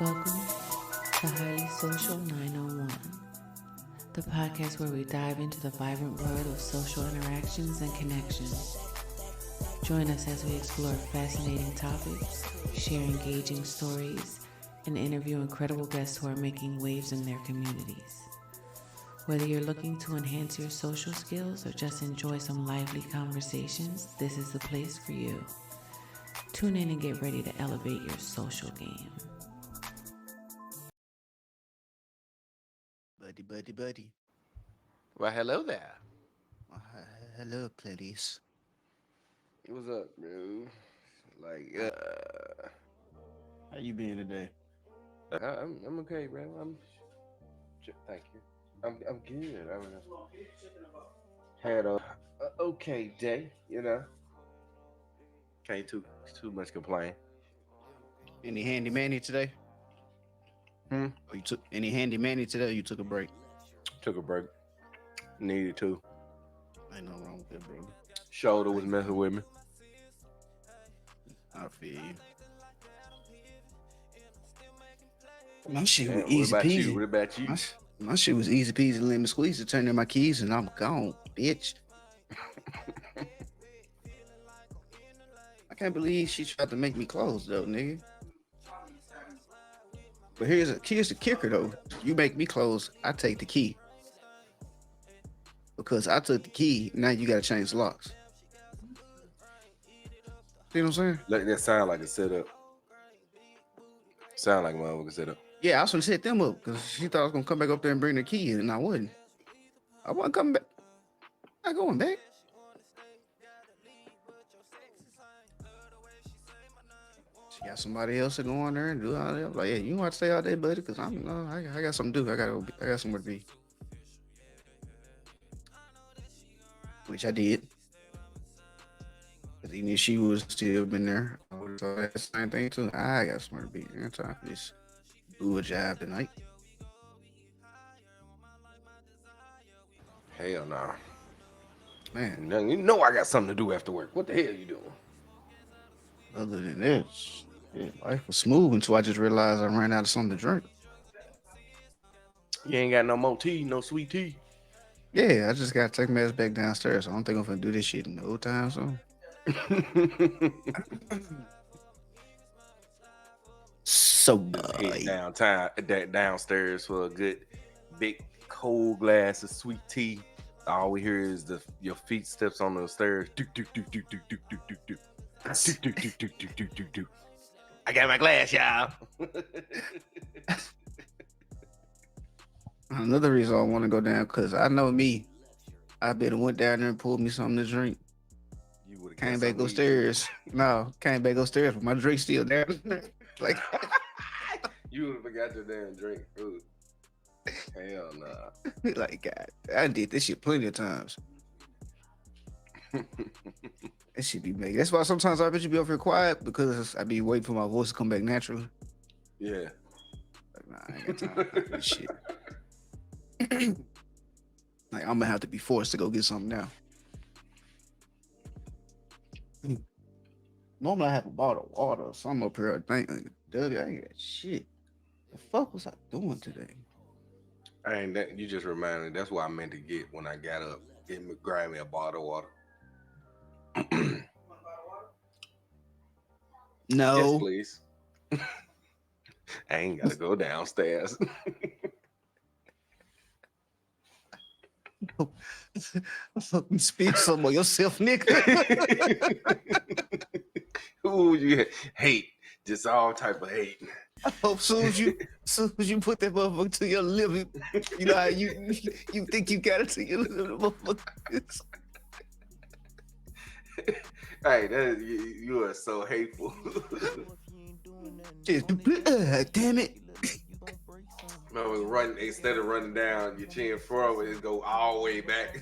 Welcome to Highly Social 901, the podcast where we dive into the vibrant world of social interactions and connections. Join us as we explore fascinating topics, share engaging stories, and interview incredible guests who are making waves in their communities. Whether you're looking to enhance your social skills or just enjoy some lively conversations, this is the place for you. Tune in and get ready to elevate your social game. Buddy. Well, hello there. Uh, Hello, Clarice. What's up, bro? Like, How you been today? I'm okay, bro. Thank you. I'm good. Had a okay day. Can't too much complain. Any handy manny today? Hmm. Or you took any handy manny today? Or you took a break? Took a break. Needed to. Ain't nothing wrong with that, brother. Shoulder was messing with me. I feel you. My shit was Damn, easy What peasy. about you? My shit was easy peasy, lemon squeeze. To turn in my keys and I'm gone, bitch. I can't believe she tried to make me close though, nigga. But here's the kicker though. You make me close, I take the key. Because I took the key, now you gotta change the locks. See what I'm saying? Let that sound like a setup. Sound like a motherfucker setup. Yeah, I was gonna set them up because she thought I was gonna come back up there and bring the key, and I wasn't. I wasn't coming back. Not going back. She got somebody else to go on there and do all that. I'm like, yeah, you want to stay all day, buddy? Because I'm no, I got something to do. I got somewhere to be. Which I did. Because even if she was still been there, I would have thought that same thing too. I got somewhere to be. Ain't time for this do a job tonight. Hell no. Man, You know I got something to do after work. What the hell you doing? other than this, yeah, life was smooth until I just realized I ran out of something to drink. You ain't got no more tea, no sweet tea. Yeah, I just gotta take my ass back downstairs. I don't think I'm gonna do this shit in no time soon. So, Head downstairs for a good big cold glass of sweet tea. All we hear is your feet steps on the stairs. Do, do, do, do, do, do, do, do, do. Do, do, do, do, do, do, do, do. I got my glass, y'all. another reason I want to go down because I know me. I better went down there and pulled me something to drink. You would have Came back upstairs. No, came back upstairs, but my drink's still there. Like, You would have forgot your damn drink. Ooh. Hell nah. like God, I did this shit plenty of times. That shit be making. That's why sometimes I bet you be over here quiet because I be waiting for my voice to come back naturally. Yeah. Like, nah, I ain't got time for this shit. Like, I'm gonna have to be forced to go get something now. Normally I have a bottle of water or something up here. I think, Dougie, I ain't got shit. The fuck was I doing today? You just reminded me. That's what I meant to get when I got up. Grab me a bottle of water. Yes, No. please. I ain't gotta go downstairs. Fucking speak some of yourself, nigga. Who would you hate? Just all type of hate. I hope soon as you put that motherfucker to your lip, you know how you think you got it to your lip, motherfucker. Hey, you are so hateful. Just, damn it. Run instead of running down your chin forward, it go all the way back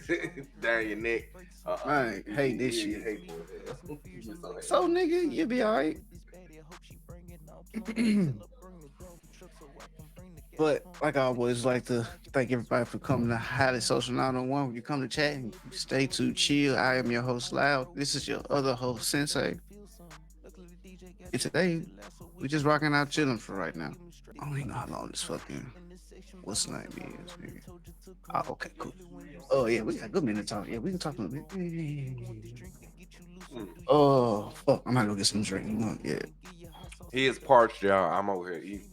down your neck. I hate this shit. Hateful. So nigga, you'll be alright. But like I always like to thank everybody for coming to Highly Social 901. When you come to chat and stay to chill. I am your host, Loud. This is your other host, Sensei. Today, we just rocking out chilling for right now. I don't even know how long this fucking what's the name is, nigga. Oh, okay, cool. Oh yeah, we got a good minute to talk. Yeah, we can talk a little bit. Oh fuck, I'm gonna go get some drink. Yeah. He is parched, y'all. I'm over here eating.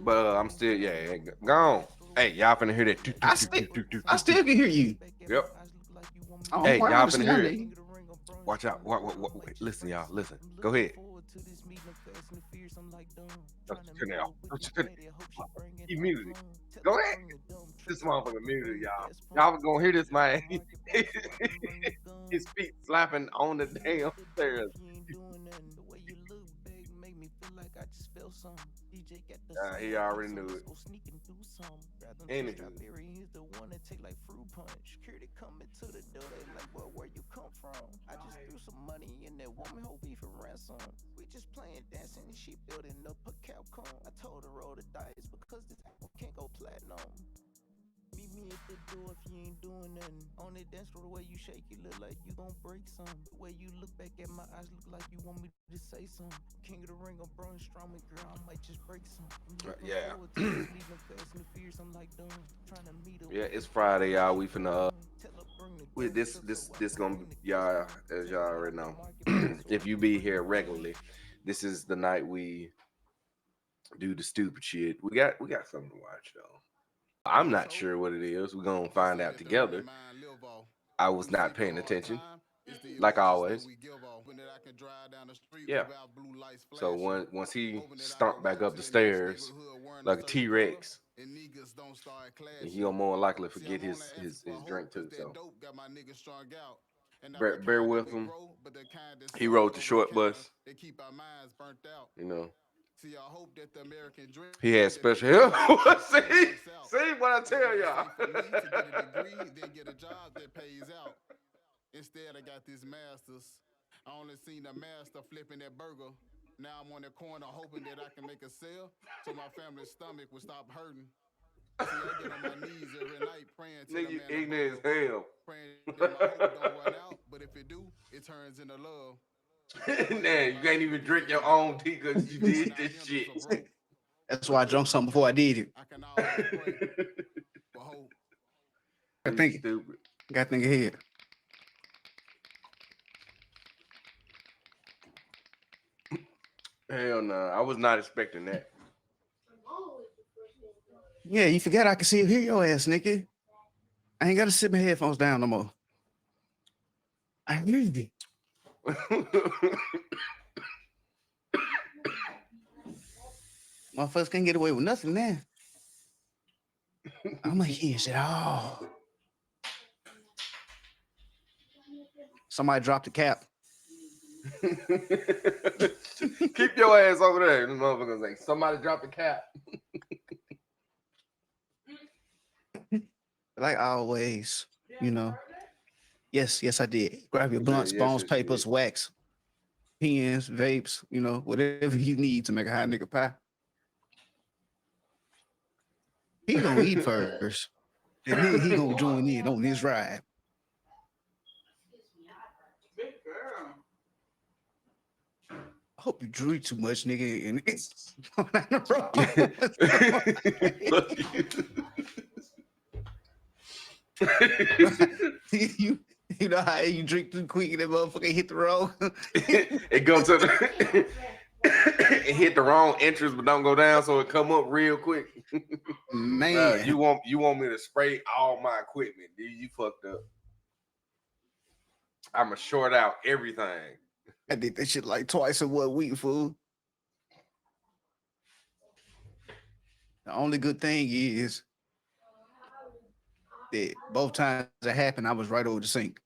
But I'm still, yeah, gone. Hey, y'all finna hear that. I still can hear you. Yep. Oh, Hey, quite y'all finna hear understanding. it. Watch out. Wait. Listen, y'all. Listen. Go ahead. Don't you turn it off. Don't you turn it off. He muted it. Go ahead. This motherfucker muted, y'all. Y'all was gonna hear this, man. His feet slapping on the damn stairs. He already knew it. Anywho. Yeah. Yeah, it's Friday, y'all. We finna with this gonna be, y'all, as y'all already know. If you be here regularly, this is the night we do the stupid shit. We got something to watch though. I'm not sure what it is. We're gonna find out together. I was not paying attention, like always. Yeah. So once he stomped back up the stairs like a T-Rex, he gonna more likely forget his drink too. So bear with him. He rode the short bus. You know. He had special help. see what I tell y'all. Instead, I got this master's. I only seen a master flipping that burger. Now I'm on the corner hoping that I can make a sale so my family's stomach will stop hurting. See, I get on my knees every night praying to Nigga, the man ignorant as above, hell. praying that my hope don't run out, but if it do, it turns into love. Nah, you can't even drink your own tea because you did this shit. That's why I drunk something before I did it. I can always pray for hope. I think Stupid. gotta think ahead. Hell no, I was not expecting that. Yeah, you forgot I can see hear your ass, nigga. I ain't gotta sit my headphones down no more. I hear you. Motherfuckers can't get away with nothing now. I'm like, hear shit. Oh. Somebody dropped the cap. Keep your ass over there. This motherfucker's like, somebody dropped the cap. Like always, you know. Yes, I did. Grab your blunts, Yes, bones, yes, papers, yes. wax, pens, vapes, you know, whatever you need to make a hot nigga pie. He gonna eat first. And then he gonna join in on this ride. I hope you drink too much, nigga. And it's you know how you drink too quick and that motherfucker hit the road. It goes to the it hit the wrong entrance, but don't go down, so it come up real quick. Man, you want me to spray all my equipment? Dude, you fucked up. I'ma short out everything. I did that shit like twice in 1 week, fool. The only good thing is that both times it happened, I was right over the sink.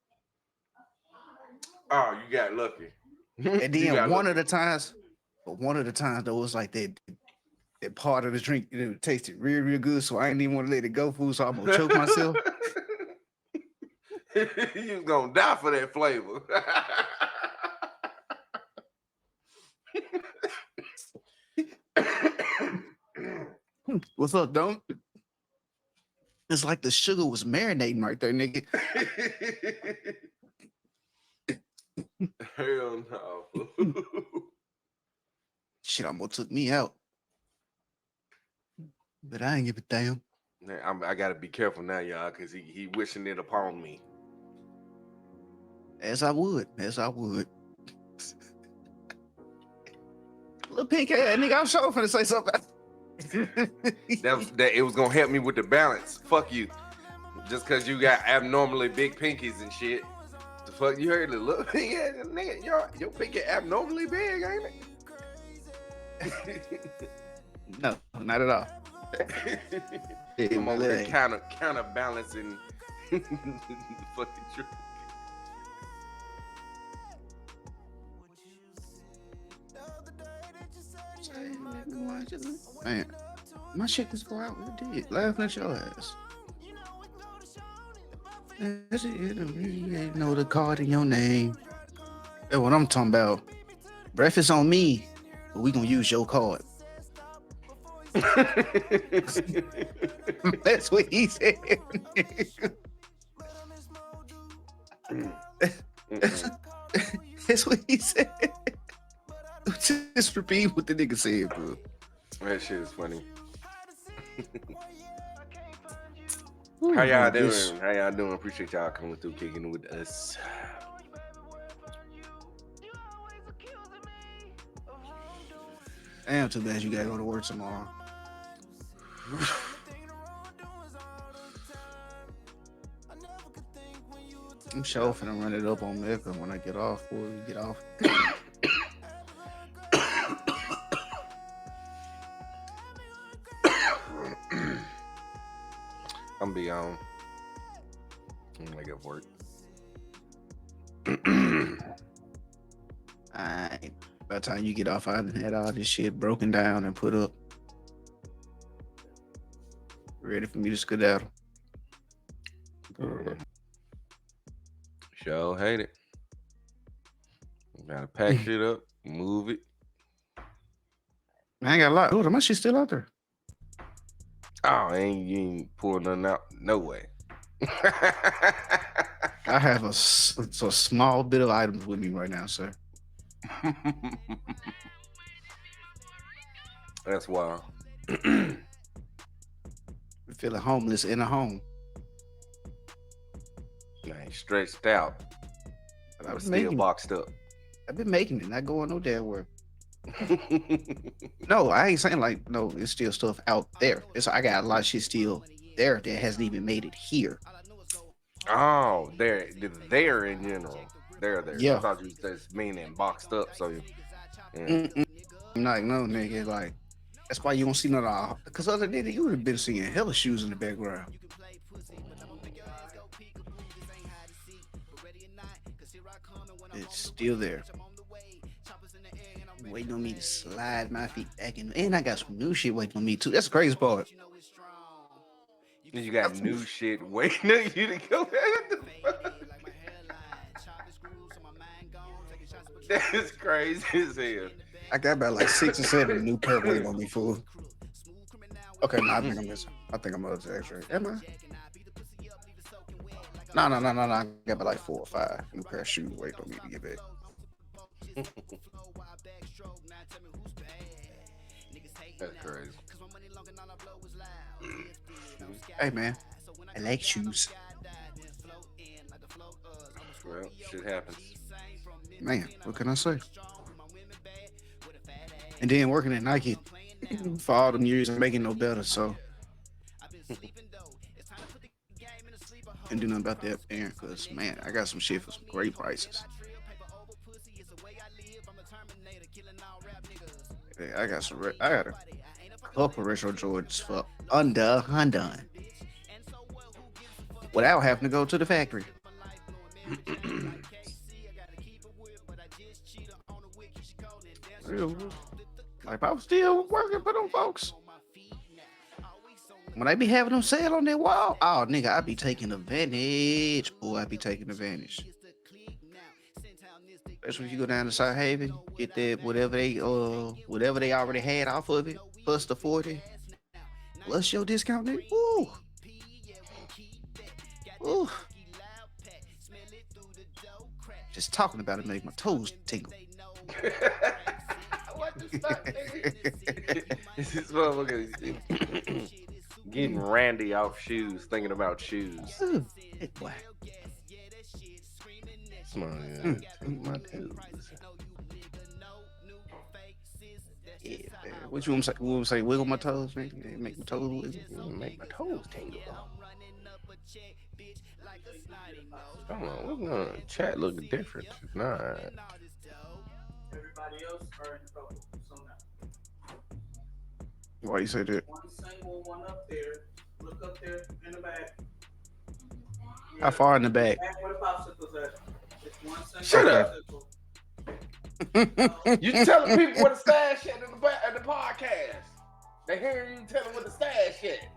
Oh, you got lucky. And then one of the times though, it was like that part of the drink, it tasted real good. So I didn't even want to let it go, fool. So I'm gonna choke myself. You was gonna die for that flavor. What's up, don't? It's like the sugar was marinating right there, nigga. Hell no. Shit almost took me out. But I ain't give a damn. I gotta be careful now, y'all, because he wishing it upon me. As I would. Little pink ass nigga, I'm sure finna say something. That it was gonna help me with the balance. Fuck you. Just cause you got abnormally big pinkies and shit. The fuck you heard the little pink ass nigga, your pinky abnormally big, ain't it? No, not at all. I'm over there counterbalancing the fucking truth. Man, my shit just go out. It did. Laughing at your ass. That's it. You ain't know the card in your name. That's what I'm talking about. Breakfast on me, but we gonna use your card. That's what he said. That's what he said. Just repeat what the nigga said, bro. That shit is funny. Ooh, How y'all doing? this- How y'all doing? Appreciate y'all coming through, kicking it with us. Damn, too bad you gotta go to work tomorrow. I'm sure finna run it up on Mecca when I get off. Before we get off. I'm be on. I'm like at work. Alright. By the time you get off, I done had all this shit broken down and put up. Ready for me to skedaddle. Sure hate it. Gotta pack shit up, move it. I ain't got a lot. Oh, my shit still out there. Oh, you ain't pulling nothing out. No way. I have a small bit of items with me right now, sir. That's wild. Feeling homeless in a home. I ain't stretched out. But I'm I've still been boxed up. making it, not going no damn where. No, I ain't saying like no, it's still stuff out there. I got a lot of shit still there that hasn't even made it here. Oh, they're in general. They're there. Yeah. I thought you was just meaning boxed up. So you. Yeah. Mm-mm. Like no nigga, like that's why you don't see none of because other than that, you would have been seeing hella shoes in the background. It's still there. Waiting on me to slide my feet back in. And I got some new shit waiting on me too. That's the crazy part. You got new shit waiting on you to go. That's crazy as hell. I got about like 6 or 7 new pair waiting on me, fool. Okay, no, I think I'm missing. I think I'm exaggerating. Am I? No. I got about like 4 or 5 new pair of shoes waiting on me to get back. That's crazy. Hey man, I like shoes. Well, shit happens. Man, what can I say? And then working at Nike for all them years and making no better, so can't do nothing about that, man. Cause man, I got some shit for some great prices. I got a couple retro Jordans for under $100 without having to go to the factory. Like I was still working for them folks. When I be having them sale on their wall, oh nigga, I be taking advantage. Oh, I be taking advantage. Especially if you go down to South Haven, get that whatever they already had off of it, plus the 40, plus your discount. Nigga. Ooh. Ooh. Just talking about it make my toes tingle. What the Stop, nigga. This motherfucker getting randy off shoes, thinking about shoes. Ooh, big boy. Come on, take my toes. Yeah, man. What you want to say? Wiggle my toes, man. Yeah, make my toes wiggle. Make my toes tingle. Hold on, what's going on? Chat look different tonight. Everybody else are in trouble. So now, Why you say that? one single one up there. Look up there in the back. How far in the back? Back where the popsicles at. It's one single Shut up. popsicle. You telling people what the stash at in the back of the podcast. They hear you telling what the stash at.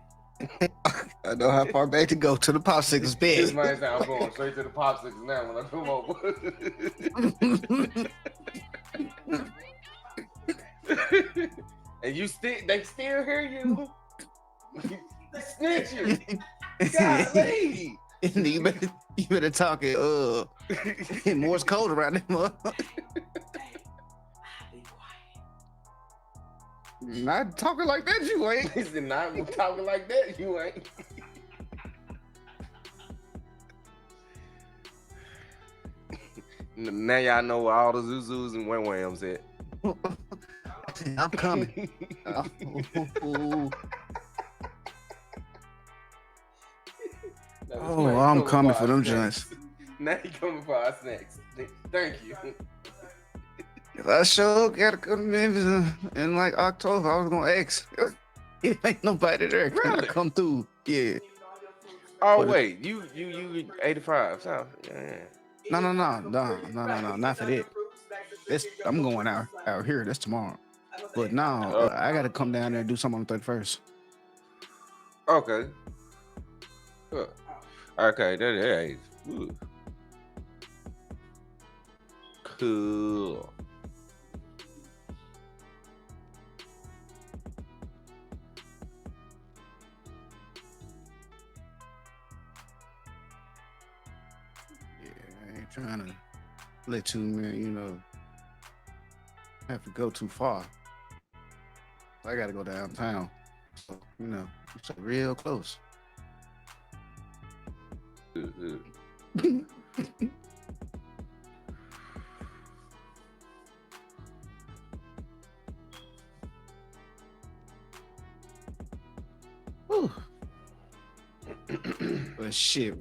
I know how far back to go to the popsicles This bed. man said I'm going straight to the popsicles now when I come over. And they still hear you. Snitching. Golly. you better talk it. Morse code around them. Not talking like that, you ain't. He said, not talking like that, you ain't. Now y'all know where all the Zuzus and Wham Whams at. I'm coming. Oh, I'm coming for them joints. Now he coming for our snacks. Thank you. If I sure gotta come to Memphis in like October, I was gonna ask. It ain't nobody there. Can I Really? come through? Yeah. Oh What is- wait, you 85. So, yeah. No, not for that. I'm going out here. That's tomorrow. But no, Oh. I gotta come down there and do something on the 31st. Okay. Good. Okay, that is good. Cool. Yeah, I ain't trying to let you, man, have to go too far. I gotta go downtown. So, it's real close. Good, good. Whew. But shit.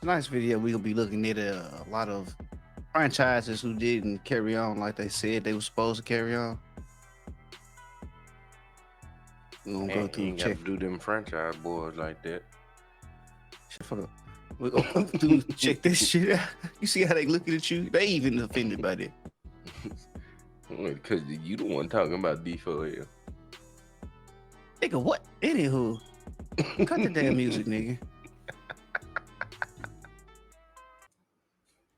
Tonight's video, we're gonna be looking at a lot of franchises who didn't carry on like they said they were supposed to carry on. We're gonna go Man, through you and ain't got check. to do them franchise boys like that. Shut the fuck up. We're gonna go through check this shit out. You see how they looking at you? They even offended by that. Because you the one talking about D4L. Nigga, what? Anywho, cut the damn music, nigga.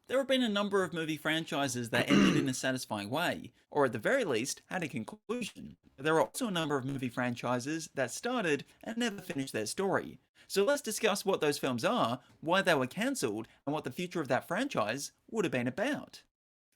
There have been a number of movie franchises that ended in a satisfying way, or at the very least, had a conclusion. There are also a number of movie franchises that started and never finished their story. So let's discuss what those films are, why they were cancelled, and what the future of that franchise would have been about.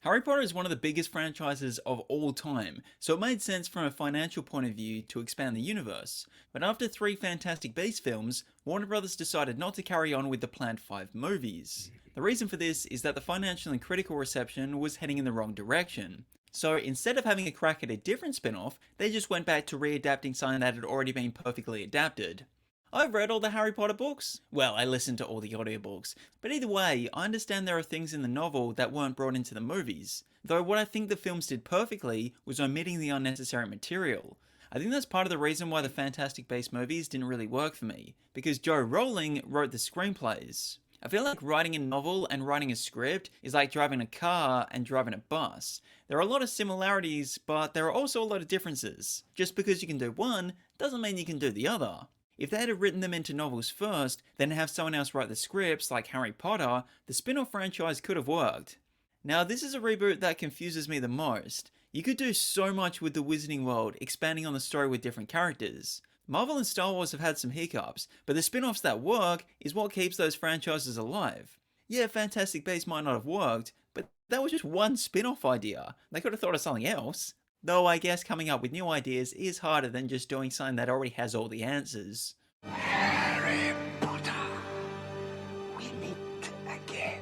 Harry Potter is one of the biggest franchises of all time, so it made sense from a financial point of view to expand the universe. But after 3 Fantastic Beasts films, Warner Bros. Decided not to carry on with the planned 5 movies. The reason for this is that the financial and critical reception was heading in the wrong direction. So instead of having a crack at a different spin-off, they just went back to readapting something that had already been perfectly adapted. I've read all the Harry Potter books. Well, I listened to all the audiobooks. But either way, I understand there are things in the novel that weren't brought into the movies. Though what I think the films did perfectly was omitting the unnecessary material. I think that's part of the reason why the Fantastic Beasts movies didn't really work for me, because Joe Rowling wrote the screenplays. I feel like writing a novel and writing a script is like driving a car and driving a bus. There are a lot of similarities, but there are also a lot of differences. Just because you can do one, doesn't mean you can do the other. If they had written them into novels first, then have someone else write the scripts like Harry Potter, the spin-off franchise could have worked. Now this is a reboot that confuses me the most. You could do so much with the Wizarding World, expanding on the story with different characters. Marvel and Star Wars have had some hiccups, but the spin-offs that work is what keeps those franchises alive. Yeah, Fantastic Beasts might not have worked, but that was just one spin-off idea. They could have thought of something else. Though I guess coming up with new ideas is harder than just doing something that already has all the answers. Harry Potter, we meet again.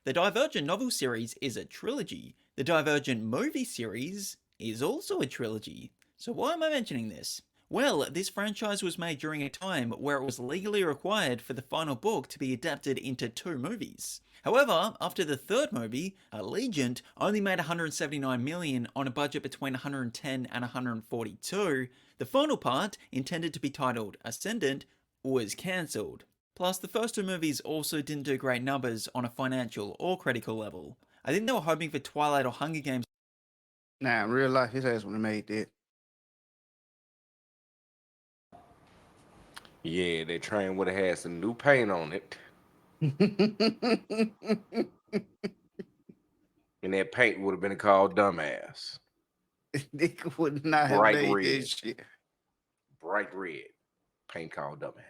The Divergent novel series is a trilogy. The Divergent movie series is also a trilogy. So why am I mentioning this? Well, this franchise was made during a time where it was legally required for the final book to be adapted into 2 movies. However, after the third movie, Allegiant only made 179 million on a budget between 110 and 142, the final part, intended to be titled Ascendant, was cancelled. Plus, the first 2 movies also didn't do great numbers on a financial or critical level. I think they were hoping for Twilight or Hunger Games. Nah, in real life, his ass would have made that. Yeah, that train would have had some new paint on it. And that paint would have been called Dumbass. Nigga would not have Bright made red. that shit. Bright red. Paint called Dumbass.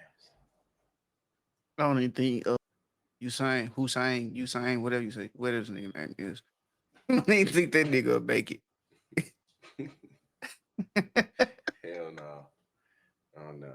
I don't even think Hussein, whatever you say, whatever his name is. I don't even think that nigga will make it. Hell no. Oh no.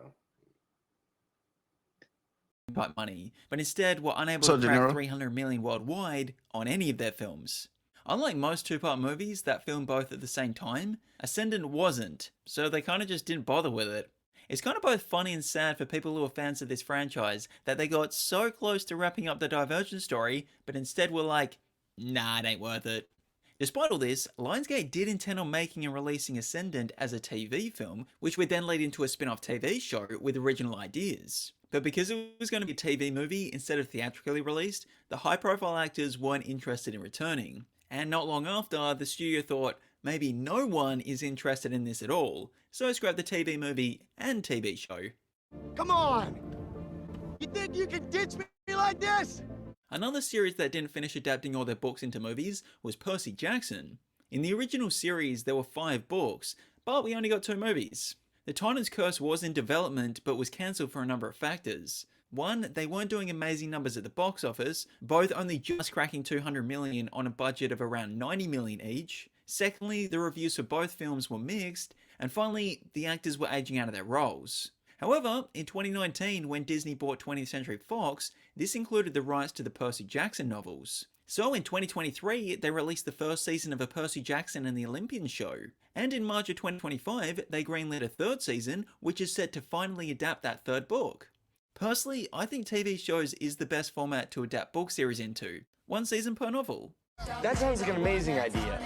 Type money, but instead were unable So, to De crack Niro? 300 million worldwide on any of their films. Unlike most 2-part movies that film both at the same time, Ascendant wasn't, so they kinda just didn't bother with it. It's kinda both funny and sad for people who are fans of this franchise that they got so close to wrapping up the Divergent story, but instead were like, nah, it ain't worth it. Despite all this, Lionsgate did intend on making and releasing Ascendant as a TV film, which would then lead into a spin-off TV show with original ideas. But because it was going to be a TV movie instead of theatrically released, the high-profile actors weren't interested in returning. And not long after, the studio thought, maybe no one is interested in this at all, so scrapped the TV movie and TV show. Come on! You think you can ditch me like this? Another series that didn't finish adapting all their books into movies was Percy Jackson. In the original series, there were 5 books, but we only got 2 movies. The Titan's Curse was in development, but was cancelled for a number of factors. One, they weren't doing amazing numbers at the box office, both only just cracking 200 million on a budget of around 90 million each. Secondly, the reviews for both films were mixed, and finally, the actors were aging out of their roles. However, in 2019, when Disney bought 20th Century Fox, this included the rights to the Percy Jackson novels. So in 2023, they released the first season of A Percy Jackson and the Olympian Show. And in March of 2025, they greenlit a 3rd season, which is set to finally adapt that 3rd book. Personally, I think TV shows is the best format to adapt book series into. 1 season per novel. That sounds like an amazing idea.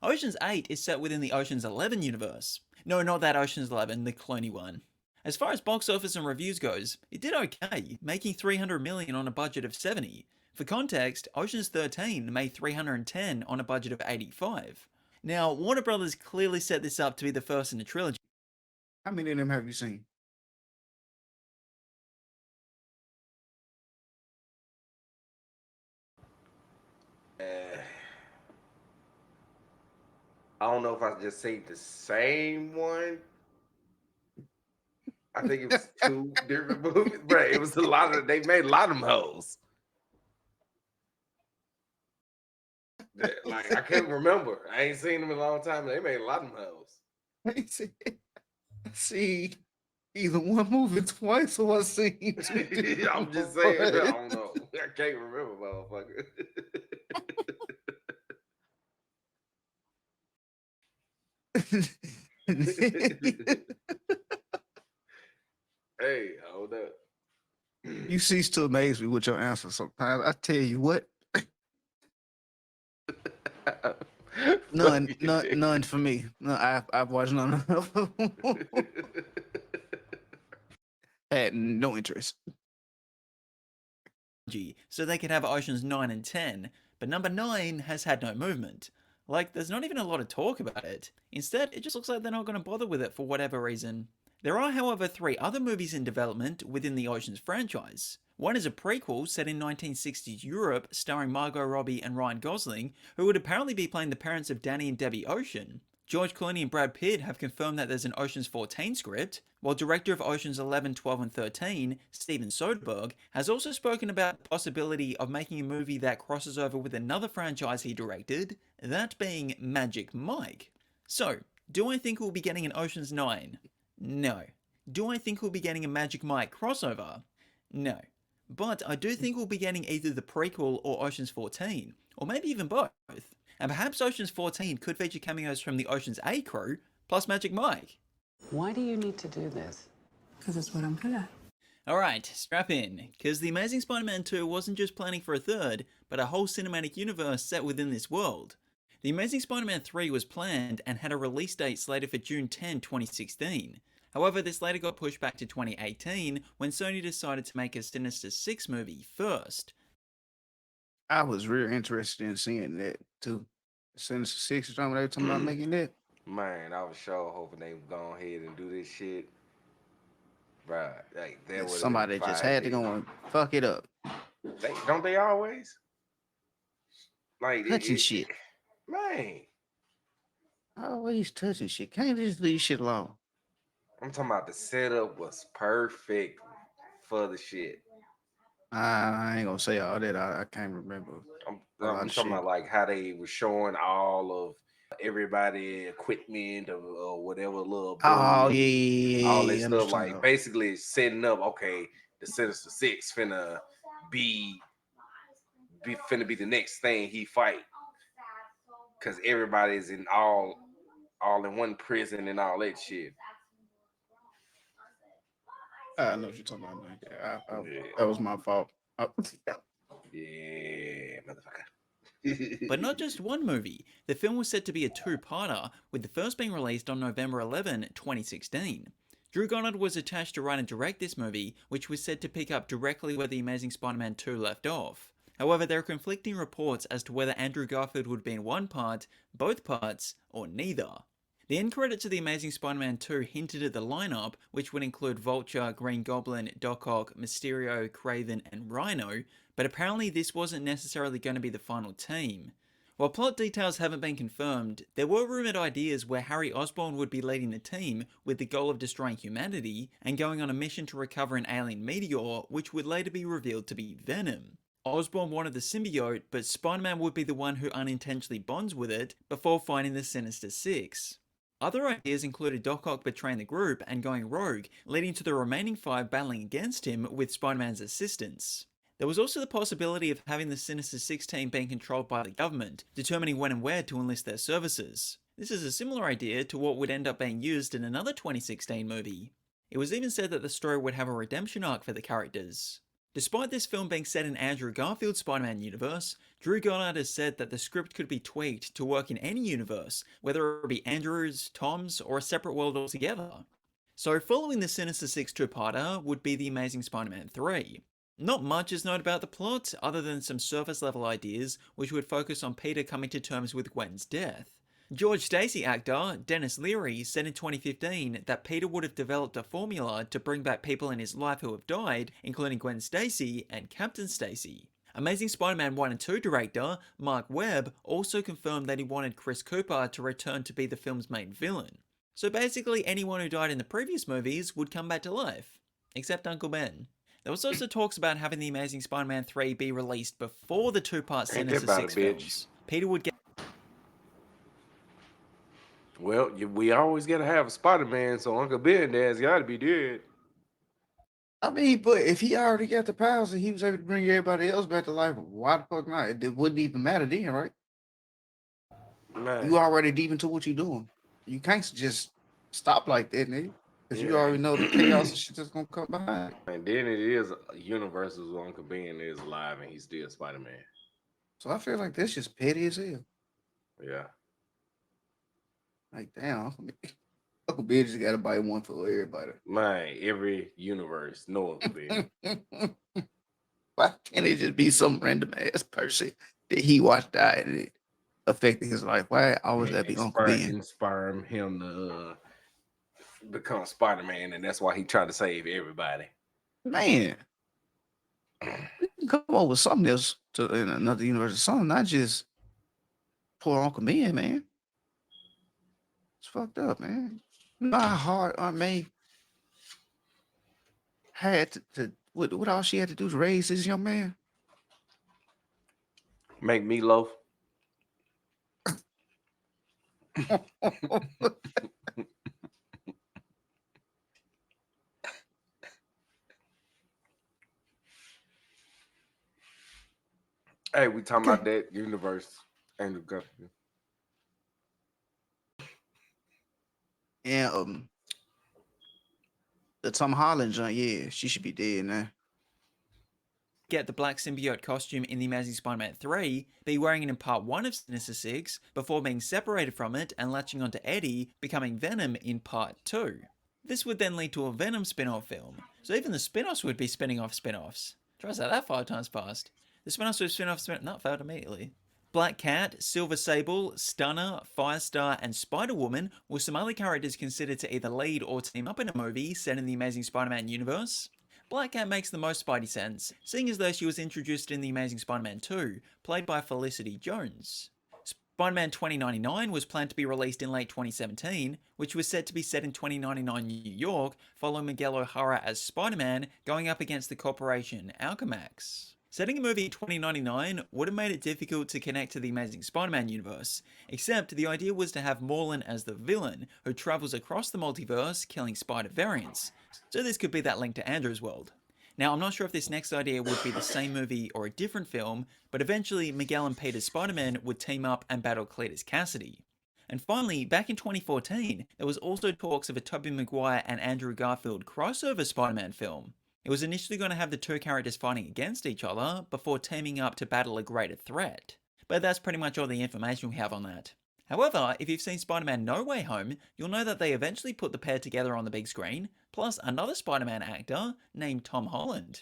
Ocean's 8 is set within the Ocean's 11 universe. No, not that Ocean's 11, the Clooney one. As far as box office and reviews goes, it did okay, making 300 million on a budget of 70. For context, Ocean's 13 made 310 on a budget of 85. Now, Warner Brothers clearly set this up to be the first in a trilogy. How many of them have you seen? I don't know if I just say the same one. I think it was 2 different movies, but it was a lot of. They made a lot of them hoes. Like I can't remember. I ain't seen them in a long time. They made a lot of them hoes. See, either one movie twice or I seen 2 different I'm just saying. I ones. don't know. I can't remember, motherfucker. Hey, hold up. You cease to amaze me with your answers sometimes. I tell you what, none for me. No, I've watched none of them. Had no interest. So they could have Oceans 9 and 10, but number 9 has had no movement. Like, there's not even a lot of talk about it. Instead, it just looks like they're not going to bother with it for whatever reason. There are, however, 3 other movies in development within the Oceans franchise. One is a prequel set in 1960s Europe starring Margot Robbie and Ryan Gosling, who would apparently be playing the parents of Danny and Debbie Ocean. George Clooney and Brad Pitt have confirmed that there's an Oceans 14 script, while director of Oceans 11, 12, and 13, Steven Soderbergh, has also spoken about the possibility of making a movie that crosses over with another franchise he directed, that being Magic Mike. So, do I think we'll be getting an Ocean's 9? No. Do I think we'll be getting a Magic Mike crossover? No. But I do think we'll be getting either the prequel or Ocean's 14, or maybe even both. And perhaps Ocean's 14 could feature cameos from the Ocean's 8 crew, plus Magic Mike. Why do you need to do this? Because it's what I'm good at. Alright, strap in, because The Amazing Spider-Man 2 wasn't just planning for a third, but a whole cinematic universe set within this world. The Amazing Spider-Man 3 was planned and had a release date slated for June 10, 2016. However, this later got pushed back to 2018 when Sony decided to make a Sinister Six movie first. I was really interested in seeing that too. Sinister Six, they were talking about making that. Man, I was sure hoping they would go ahead and do this shit. Right, like that And was somebody just had to go and fuck it up. Don't they always? Like Touching shit. Man, Always touching shit. Can't just leave shit alone. I'm talking about the setup was perfect for the shit. I ain't gonna say all that. I can't remember. I'm A lot talking of shit. about like how they were showing all of everybody equipment or whatever little Oh booty, yeah, all that I'm stuff, just talking like about- basically setting up. Okay, the Sinister Six finna be the next thing he fight, because everybody's in all in one prison and all that shit. I know what you're talking about. Man. Yeah. That was my fault. Yeah, motherfucker. But not just one movie. The film was set to be a two-parter, with the first being released on November 11, 2016. Drew Goddard was attached to write and direct this movie, which was said to pick up directly where The Amazing Spider-Man 2 left off. However, there are conflicting reports as to whether Andrew Garfield would be in one part, both parts, or neither. The end credits of The Amazing Spider-Man 2 hinted at the lineup, which would include Vulture, Green Goblin, Doc Ock, Mysterio, Kraven, and Rhino, but apparently this wasn't necessarily going to be the final team. While plot details haven't been confirmed, there were rumoured ideas where Harry Osborn would be leading the team with the goal of destroying humanity and going on a mission to recover an alien meteor, which would later be revealed to be Venom. Osborn wanted the symbiote, but Spider-Man would be the one who unintentionally bonds with it before finding the Sinister Six. Other ideas included Doc Ock betraying the group and going rogue, leading to the remaining five battling against him with Spider-Man's assistance. There was also the possibility of having the Sinister Six team being controlled by the government, determining when and where to enlist their services. This is a similar idea to what would end up being used in another 2016 movie. It was even said that the story would have a redemption arc for the characters. Despite this film being set in Andrew Garfield's Spider-Man universe, Drew Goddard has said that the script could be tweaked to work in any universe, whether it be Andrew's, Tom's, or a separate world altogether. So following the Sinister Six two-parter would be The Amazing Spider-Man 3. Not much is known about the plot, other than some surface level ideas which would focus on Peter coming to terms with Gwen's death. George Stacy actor Dennis Leary said in 2015 that Peter would have developed a formula to bring back people in his life who have died, including Gwen Stacy and Captain Stacy. Amazing Spider-Man 1 and 2 director Mark Webb also confirmed that he wanted Chris Cooper to return to be the film's main villain. So basically anyone who died in the previous movies would come back to life, except Uncle Ben. There was also talks about having The Amazing Spider-Man 3 be released before the two-part Ain't Sinister that about Six a bitch? films. Peter would get Well, we always gotta have a Spider-Man, so Uncle Ben there's gotta be dead. I mean, but if he already got the powers and he was able to bring everybody else back to life, why the fuck not? It wouldn't even matter then, right? Man, You already deep into what you're doing. You can't just stop like that, nigga. Because you Yeah. already know the chaos and shit that's gonna come behind. and then it is universes where Uncle Ben is alive and he's still Spider-Man. So I feel like that's just petty as hell. Yeah. Like, damn, Uncle Ben just gotta buy one for everybody. Man, every universe, no Uncle Ben. Why can't it just be some random ass person that he watched die and it affected his life? Why always that be Uncle Ben? Inspire him to become Spider-Man, and that's why he tried to save everybody. Man, we can come up with something else to in another universe or something, not just poor Uncle Ben, man. It's fucked up, man. You know how hard Aunt May had to what all she had to do to raise this young man? Make meatloaf. Hey, we talking about that universe, Andrew Garfield. And the Tom Holland joint, yeah, she should be dead now. Get the black symbiote costume in The Amazing Spider-Man 3, be wearing it in part 1 of Sinister Six, before being separated from it and latching onto Eddie, becoming Venom in part 2. This would then lead to a Venom spin-off film, so even the spin-offs would be spinning off spin-offs. Try to say that 5 times fast. The spin-offs would not failed immediately. Black Cat, Silver Sable, Stunner, Firestar, and Spider-Woman were some other characters considered to either lead or team up in a movie set in the Amazing Spider-Man universe. Black Cat makes the most Spidey sense, seeing as though she was introduced in The Amazing Spider-Man 2, played by Felicity Jones. Spider-Man 2099 was planned to be released in late 2017, which was set to be set in 2099 New York, following Miguel O'Hara as Spider-Man going up against the corporation Alchemax. Setting a movie in 2099 would have made it difficult to connect to the Amazing Spider-Man universe, except the idea was to have Morlun as the villain, who travels across the multiverse, killing spider variants, so this could be that link to Andrew's world. Now, I'm not sure if this next idea would be the same movie or a different film, but eventually Miguel and Peter's Spider-Man would team up and battle Cletus Cassidy. And finally, back in 2014, there was also talks of a Tobey Maguire and Andrew Garfield crossover Spider-Man film. It was initially going to have the two characters fighting against each other before teaming up to battle a greater threat. But that's pretty much all the information we have on that. However, if you've seen Spider-Man No Way Home, you'll know that they eventually put the pair together on the big screen, plus another Spider-Man actor named Tom Holland.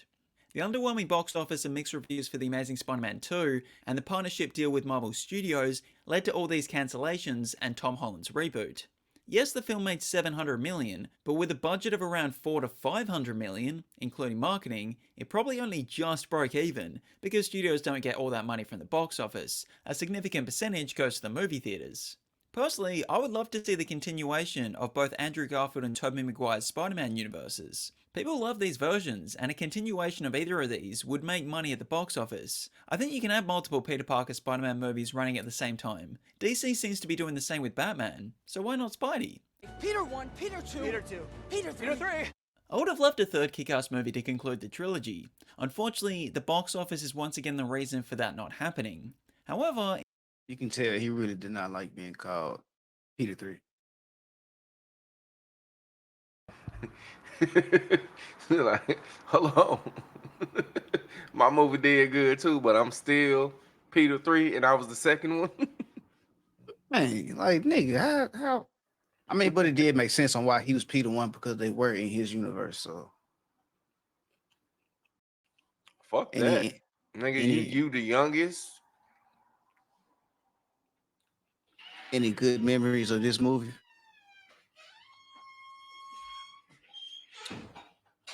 The underwhelming box office and mixed reviews for The Amazing Spider-Man 2 and the partnership deal with Marvel Studios led to all these cancellations and Tom Holland's reboot. Yes, the film made $700 million, but with a budget of around $400 to $500 million, including marketing, it probably only just broke even, because studios don't get all that money from the box office. A significant percentage goes to the movie theaters. Personally, I would love to see the continuation of both Andrew Garfield and Tobey Maguire's Spider-Man universes. People love these versions, and a continuation of either of these would make money at the box office. I think you can have multiple Peter Parker Spider-Man movies running at the same time. DC seems to be doing the same with Batman, so why not Spidey? Peter 1, Peter 2, Peter 2, Peter 3. Peter 3. I would have loved a third Kick-Ass movie to conclude the trilogy. Unfortunately, the box office is once again the reason for that not happening. However, You can tell he really did not like being called Peter 3. Like, hold on. My movie did good too, but I'm still Peter 3 and I was the second one. Man, like nigga, how? I mean, but it did make sense on why he was Peter 1 because they were in his universe. So Fuck and that. he, Nigga, and he- you the youngest. any good memories of this movie?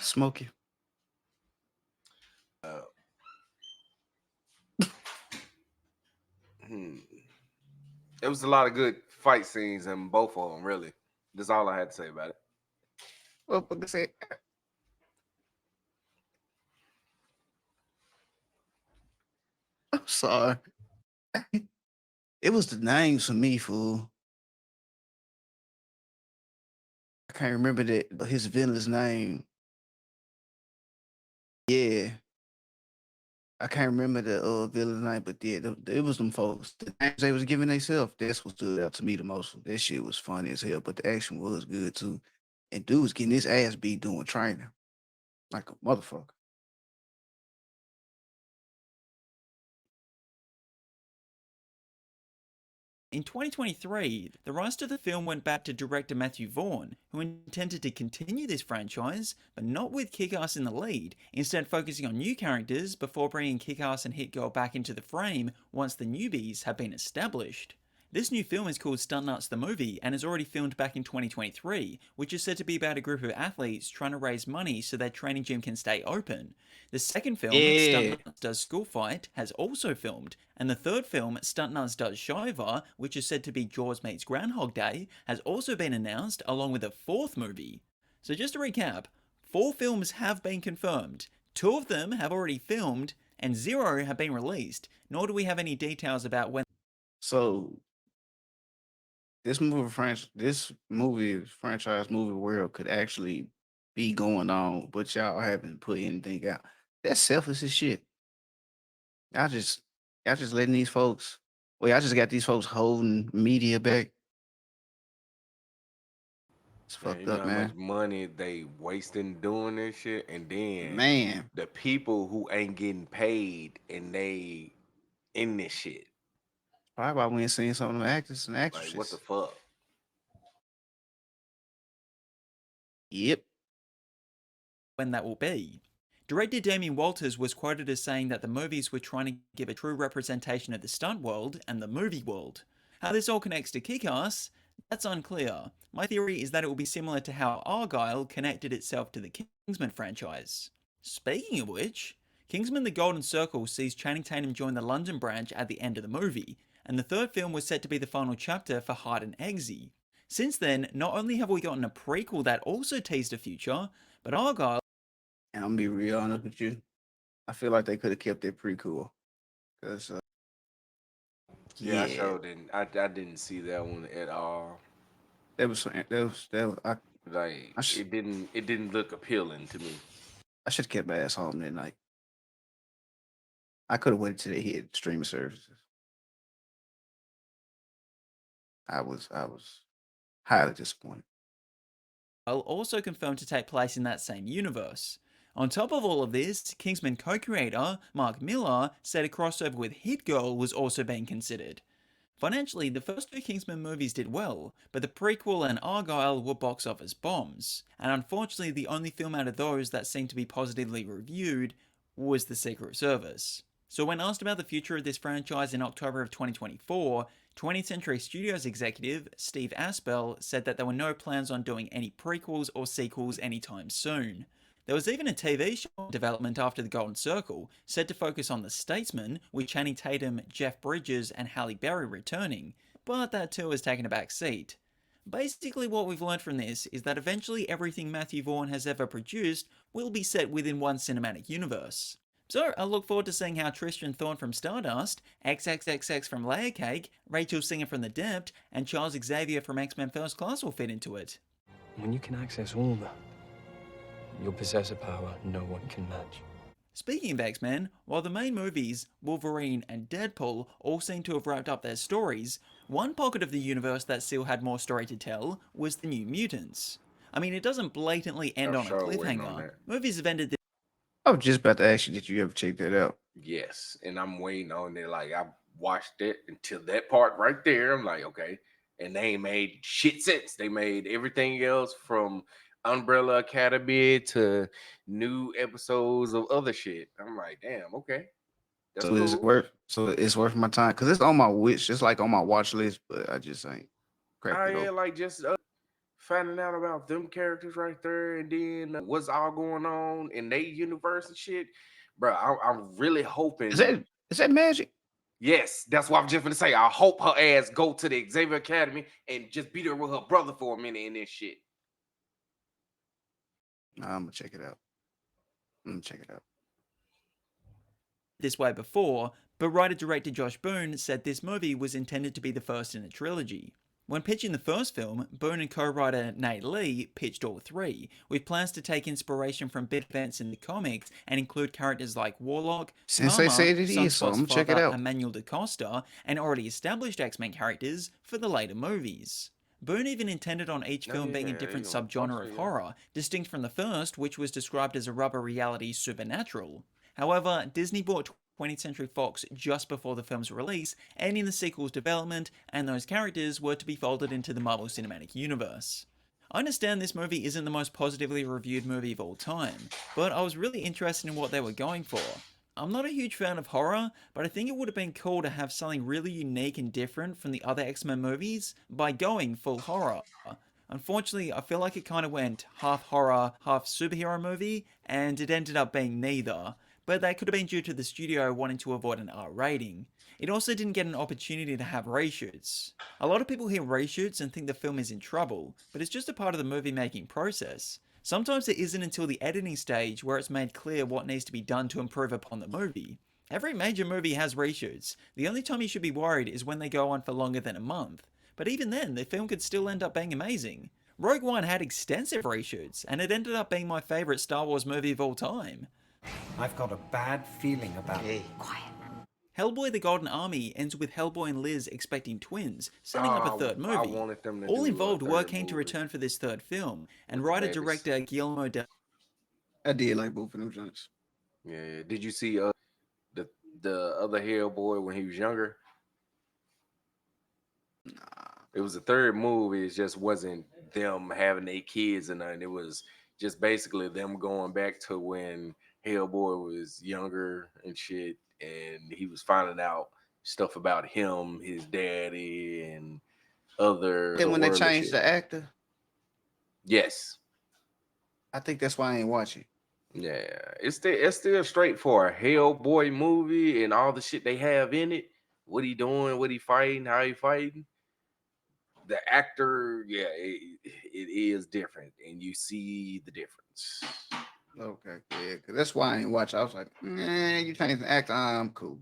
Smokey. It was a lot of good fight scenes in both of them, really. That's all I had to say about it. Well, like I said, I'm sorry. It was the names for me, fool. I can't remember his villain's name. Yeah. I can't remember the villain's name, but yeah, it was them folks. The names they was giving themselves, that's what stood out to me the most. That shit was funny as hell, but the action was good too. And dude was getting his ass beat doing training. Like a motherfucker. in 2023, the rights to the film went back to director Matthew Vaughn, who intended to continue this franchise, but not with Kick-Ass in the lead, instead focusing on new characters before bringing Kick-Ass and Hit Girl back into the frame once the newbies have been established. This new film is called Stunt Nuts the Movie and is already filmed back in 2023, which is said to be about a group of athletes trying to raise money so their training gym can stay open. The second film, Stunt Nuts Does School Fight, has also filmed, and the third film, Stunt Nuts Does Shiva, which is said to be Jaws meets Groundhog Day, has also been announced along with a fourth movie. So just to recap, 4 films have been confirmed, 2 of them have already filmed, and 0 have been released, nor do we have any details about when. So this movie franchise movie world could actually be going on, but y'all haven't put anything out. That's selfish as shit. Y'all just y'all just letting these folks. Well, y'all just got these folks holding media back. It's Man, you fucked know up, how much man. money they wasting doing this shit, and then Man, the people who ain't getting paid and they in this shit. probably why we ain't seen some of the actors and Like, what the actresses. fuck? Yep. when that will be. Director Damien Walters was quoted as saying that the movies were trying to give a true representation of the stunt world and the movie world. How this all connects to Kick-Ass, that's unclear. My theory is that it will be similar to how Argyle connected itself to the Kingsman franchise. Speaking of which, Kingsman The Golden Circle sees Channing Tatum join the London branch at the end of the movie, and the third film was set to be the final chapter for Hart and Eggsy. Since then, not only have we gotten a prequel that also teased a future, but Argyle And I'm gonna be real honest with you. I feel like they could have kept it pretty cool. Cause Yeah, I yeah, sure didn't. I didn't see that one at all. that was Like, I, sh- it didn't look appealing to me. I should have kept my ass home that night. I could have waited till they hit streaming services. I was highly disappointed. also confirmed to take place in that same universe. On top of all of this, Kingsman co-creator Mark Millar said a crossover with Hit Girl was also being considered. Financially, the first two Kingsman movies did well, but the prequel and Argyle were box office bombs, and unfortunately the only film out of those that seemed to be positively reviewed was The Secret Service. So when asked about the future of this franchise in October of 2024, 20th Century Studios executive Steve Aspel said that there were no plans on doing any prequels or sequels anytime soon. There was even a TV show in development after The Golden Circle, set to focus on The Statesman, with Channing Tatum, Jeff Bridges, and Halle Berry returning, but that too has taken a back seat. Basically, what we've learned from this is that eventually everything Matthew Vaughn has ever produced will be set within one cinematic universe. So, I look forward to seeing how Tristan Thorne from Stardust, XXXX from Layer Cake, Rachel Singer from The Dept, and Charles Xavier from X-Men First Class will fit into it. When you can access all that, you'll possess a power no one can match. Speaking of X-Men, while the main movies, Wolverine and Deadpool, all seem to have wrapped up their stories, one pocket of the universe that still had more story to tell was the New Mutants. I mean, it doesn't blatantly end I'm on a sure waiting on cliffhanger. that. Movies have ended I was just about to ask you, did you ever check that out? Yes, and I'm waiting on it. Like, I watched it until that part right there. I'm like, okay. And they ain't made shit since. They made everything else from Umbrella Academy to new episodes of other shit. I'm like, damn, okay. That's So is it cool. worth? So it's worth my time because it's on my wish, it's like on my watch list, but I just ain't cracked Oh it yeah, open. like just finding out about them characters right there, and then what's all going on in their universe and shit, bro. I'm really hoping. Is that magic? Yes, that's what I'm just gonna say. I hope her ass go to the Xavier Academy and just be there with her brother for a minute in this shit. Nah, I'm gonna check it out. I'm gonna check it out. this way before, but writer-director Josh Boone said this movie was intended to be the first in a trilogy. When pitching the first film, Boone and co-writer Nate Lee pitched all three, with plans to take inspiration from big events in the comics and include characters like Warlock, Since they Karma, said it is, so I'm Sunspot's gonna check it father out. Emmanuel DaCosta, and already established X-Men characters for the later movies. Boone even intended on each film being a different subgenre of horror, distinct from the first, which was described as a rubber reality supernatural. However, Disney bought 20th Century Fox just before the film's release, ending the sequel's development, and those characters were to be folded into the Marvel Cinematic Universe. I understand this movie isn't the most positively reviewed movie of all time, but I was really interested in what they were going for. I'm not a huge fan of horror, but I think it would have been cool to have something really unique and different from the other X-Men movies by going full horror. Unfortunately, I feel like it kind of went half horror, half superhero movie, and it ended up being neither. But that could have been due to the studio wanting to avoid an R rating. It also didn't get an opportunity to have reshoots. A lot of people hear reshoots and think the film is in trouble, but it's just a part of the movie making process. Sometimes it isn't until the editing stage where it's made clear what needs to be done to improve upon the movie. Every major movie has reshoots. The only time you should be worried is when they go on for longer than a month. but even then, the film could still end up being amazing. Rogue One had extensive reshoots, and it ended up being my favourite Star Wars movie of all time. I've got a bad feeling about it. Quiet. Hellboy the Golden Army ends with Hellboy and Liz expecting twins, setting up a third movie. I wanted them to All do involved a were third keen to movie. return for this third film, and With the writer-director Guillermo del I did like both of them joints. Yeah. Did you see the other Hellboy when he was younger? Nah. It was a third movie. It just wasn't them having their kids and nothing. It was just basically them going back to when Hellboy was younger and shit, and he was finding out stuff about him, his daddy, and other. Then when they otherworldly changed shit. the actor, Yes. I think that's why I ain't watching. Yeah, it's still straight for a Hellboy movie and all the shit they have in it. What he doing? What he fighting? How he fighting? The actor, yeah, it is different, and you see the difference. Okay, yeah, because that's why I ain't watch. I was like, you changed the actor. I'm cool.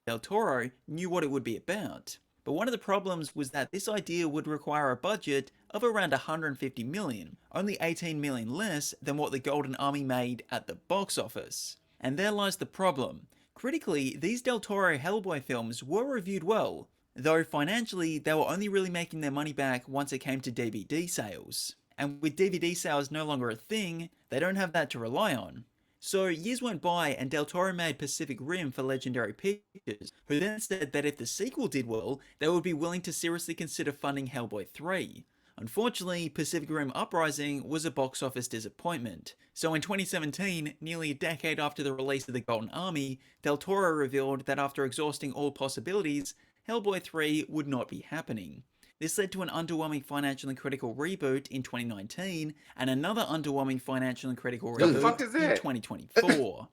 Del Toro knew what it would be about. But one of the problems was that this idea would require a budget of around 150 million, only 18 million less than what the Golden Army made at the box office. And there lies the problem. Critically, these Del Toro Hellboy films were reviewed well, though financially they were only really making their money back once it came to DVD sales. And with DVD sales no longer a thing, they don't have that to rely on. So years went by and Del Toro made Pacific Rim for Legendary Pictures, who then said that if the sequel did well, they would be willing to seriously consider funding Hellboy 3. Unfortunately, Pacific Rim Uprising was a box office disappointment. So in 2017, nearly a decade after the release of The Golden Army, Del Toro revealed that after exhausting all possibilities, Hellboy 3 would not be happening. This led to an underwhelming financial and critical reboot in 2019, and another underwhelming financial and critical The reboot fuck is in that? 2024.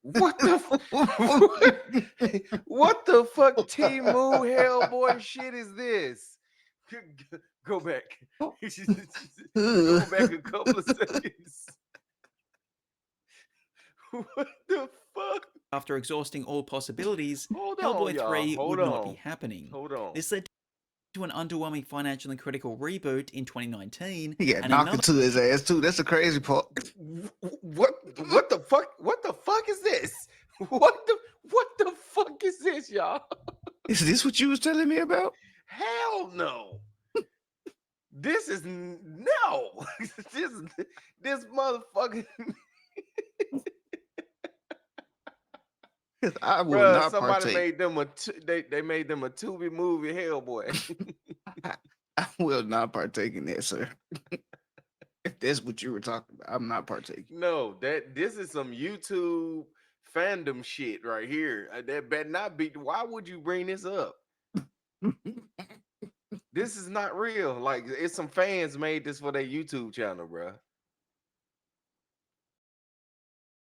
What the what the fuck Timu Hellboy shit is this? Go back. Go back a couple of seconds. What the fuck? After exhausting all possibilities, Hold on, Hellboy y'all. 3 Hold would not on. be happening. Hold on. This led to an underwhelming financial and critical reboot in 2019. He got and knocked another into his ass too. That's the crazy part. What the fuck? What the fuck is this? What the fuck is this, y'all? Is this what you was telling me about? Hell no. This is no. this motherfucker. I will Bruh, not somebody partake. made them they made them a Tubi movie, Hellboy. I will not partake in that, sir. If that's what you were talking about, I'm not partaking. No, this is some YouTube fandom shit right here. That better not be. Why would you bring this up? This is not real. Like, it's some fans made this for their YouTube channel, bro.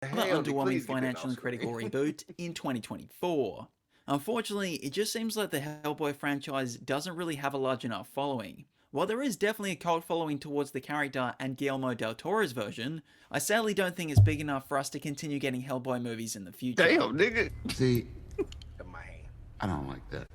Another underwhelming financial and critical reboot in 2024. Unfortunately, it just seems like the Hellboy franchise doesn't really have a large enough following. While there is definitely a cult following towards the character and Guillermo del Toro's version, I sadly don't think it's big enough for us to continue getting Hellboy movies in the future. Damn, nigga. See, I don't like that.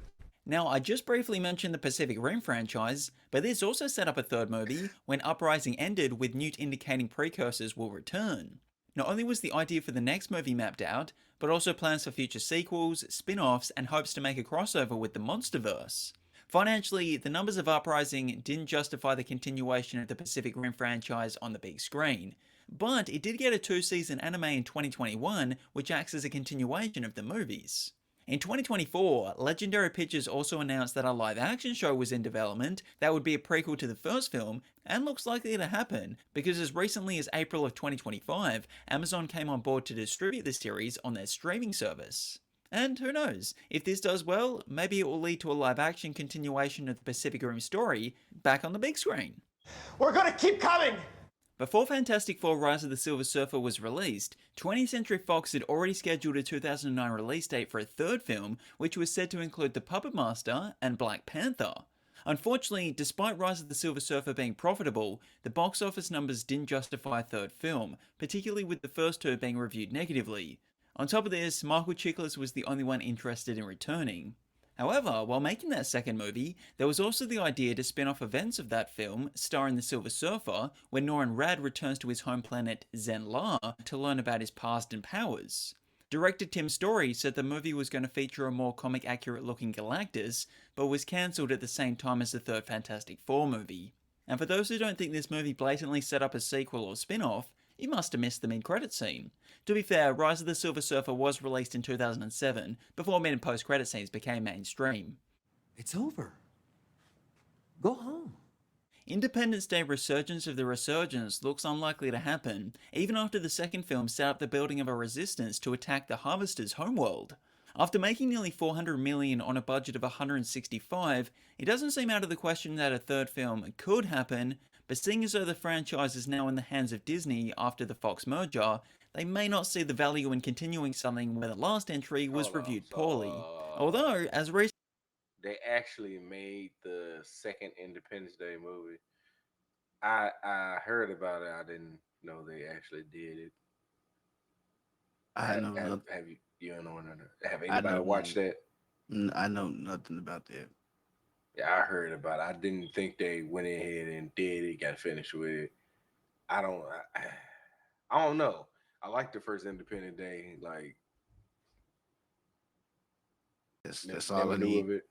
Now, I just briefly mentioned the Pacific Rim franchise, but this also set up a third movie when Uprising ended with Newt indicating precursors will return. Not only was the idea for the next movie mapped out, but also plans for future sequels, spin-offs, and hopes to make a crossover with the Monsterverse. Financially, the numbers of Uprising didn't justify the continuation of the Pacific Rim franchise on the big screen, but it did get a 2-season anime in 2021, which acts as a continuation of the movies. In 2024, Legendary Pictures also announced that a live-action show was in development that would be a prequel to the first film, and looks likely to happen, because as recently as April of 2025, Amazon came on board to distribute the series on their streaming service. And who knows, if this does well, maybe it will lead to a live-action continuation of the Pacific Rim story back on the big screen. We're gonna keep coming! Before Fantastic Four Rise of the Silver Surfer was released, 20th Century Fox had already scheduled a 2009 release date for a third film, which was said to include The Puppet Master and Black Panther. Unfortunately, despite Rise of the Silver Surfer being profitable, the box office numbers didn't justify a third film, particularly with the first two being reviewed negatively. On top of this, Michael Chiklis was the only one interested in returning. However, while making that second movie, there was also the idea to spin off events of that film, starring the Silver Surfer, where Norrin Radd returns to his home planet Zenn-La to learn about his past and powers. Director Tim Story said the movie was going to feature a more comic accurate looking Galactus, but was cancelled at the same time as the third Fantastic Four movie. And for those who don't think this movie blatantly set up a sequel or spin-off, you must have missed the mid-credit scene. To be fair, Rise of the Silver Surfer was released in 2007, before mid and post-credit scenes became mainstream. It's over. Go home. Independence Day resurgence of the resurgence looks unlikely to happen, even after the second film set up the building of a resistance to attack the Harvester's homeworld. After making nearly $400 million on a budget of $165, it doesn't seem out of the question that a third film could happen, but seeing as though the franchise is now in the hands of Disney after the Fox merger, they may not see the value in continuing something where the last entry was reviewed poorly. Although, as recently they actually made the second Independence Day movie. I heard about it. I didn't know they actually did it. I know. Have you don't know nothing? Have anybody watched that? I know nothing about that. Yeah, I heard about it. I didn't think they went ahead and did it. Got finished with it. I don't know. I like the first Independent Day. Like that's all I need. Of it.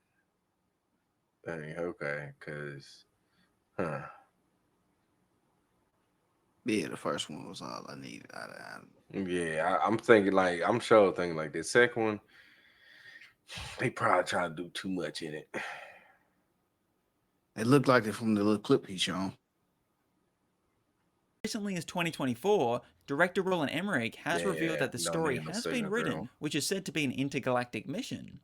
Dang, okay, cause, Yeah, the first one was all I needed. I'm thinking like I'm sure thinking like the second one, they probably try to do too much in it. It looked like it from the little clip he showed. Recently as 2024, director Roland Emmerich has revealed that the story has been written, which is said to be an intergalactic mission.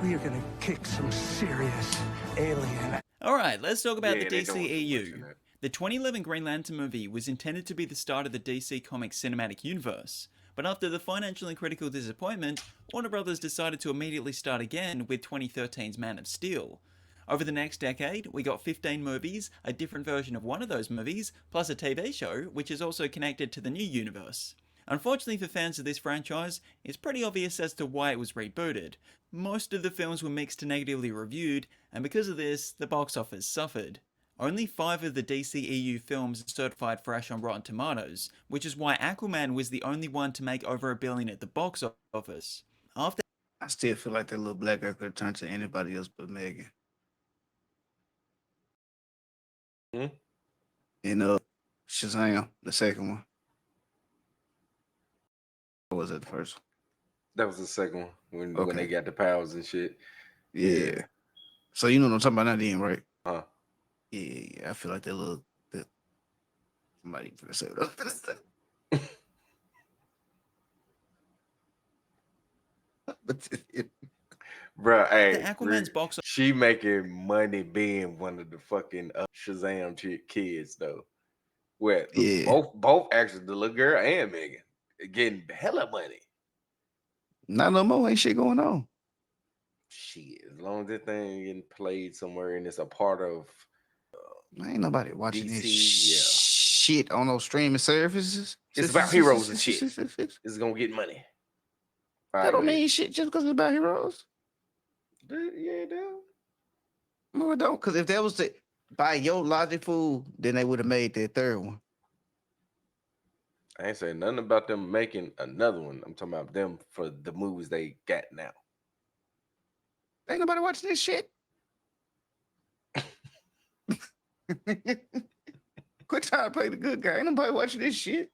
We are gonna kick some serious alien. Alright, let's talk about the DCEU. The 2011 Green Lantern movie was intended to be the start of the DC Comics cinematic universe, but after the financially critical disappointment, Warner Brothers decided to immediately start again with 2013's Man of Steel. Over the next decade, we got 15 movies, a different version of one of those movies, plus a TV show, which is also connected to the new universe. Unfortunately for fans of this franchise, it's pretty obvious as to why it was rebooted. Most of the films were mixed to negatively reviewed, and because of this, the box office suffered. Only 5 of the DCEU films are certified fresh on Rotten Tomatoes, which is why Aquaman was the only one to make over $1 billion at the box office. After I still feel like that little black girl could turn to anybody else but Megan. And Shazam, the second one. Or was it the first one? That was the second one when they got the powers and shit. Yeah. So you know what I'm talking about now, then, right? Huh? Yeah. I feel like that somebody finna say what I was finna say. Bro, hey, Aquaman's box she making money being one of the fucking Shazam kids though. Where both actually the little girl and Megan getting hella money. Not no more. Ain't shit going on. Shit, as long as that thing getting played somewhere and it's a part of. Ain't nobody watching DC, this shit on those streaming services. It's about heroes and shit. It's gonna get money. That don't mean shit just because it's about heroes. Yeah, it does. No, it don't. Because if that was by your logic, fool, then they would have made that third one. I ain't saying nothing about them making another one. I'm talking about them for the movies they got now. Ain't nobody watching this shit. Quit trying to play the good guy. Ain't nobody watching this shit.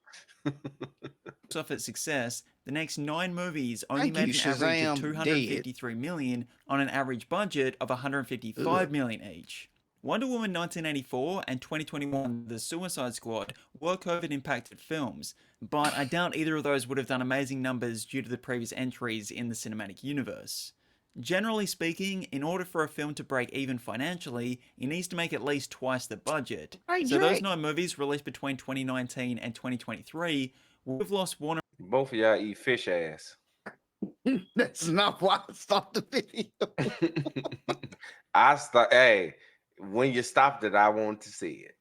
Off its success, the next 9 movies only made an average of $253 million on an average budget of $155 million each. Wonder Woman 1984 and 2021 The Suicide Squad were COVID-impacted films, but I doubt either of those would have done amazing numbers due to the previous entries in the cinematic universe. Generally speaking, in order for a film to break even financially, it needs to make at least twice the budget. So those 9 movies released between 2019 and 2023 would have lost Warner. Both of y'all eat fish ass. That's not why I stopped the video. Hey, when you stopped it, I wanted to see it.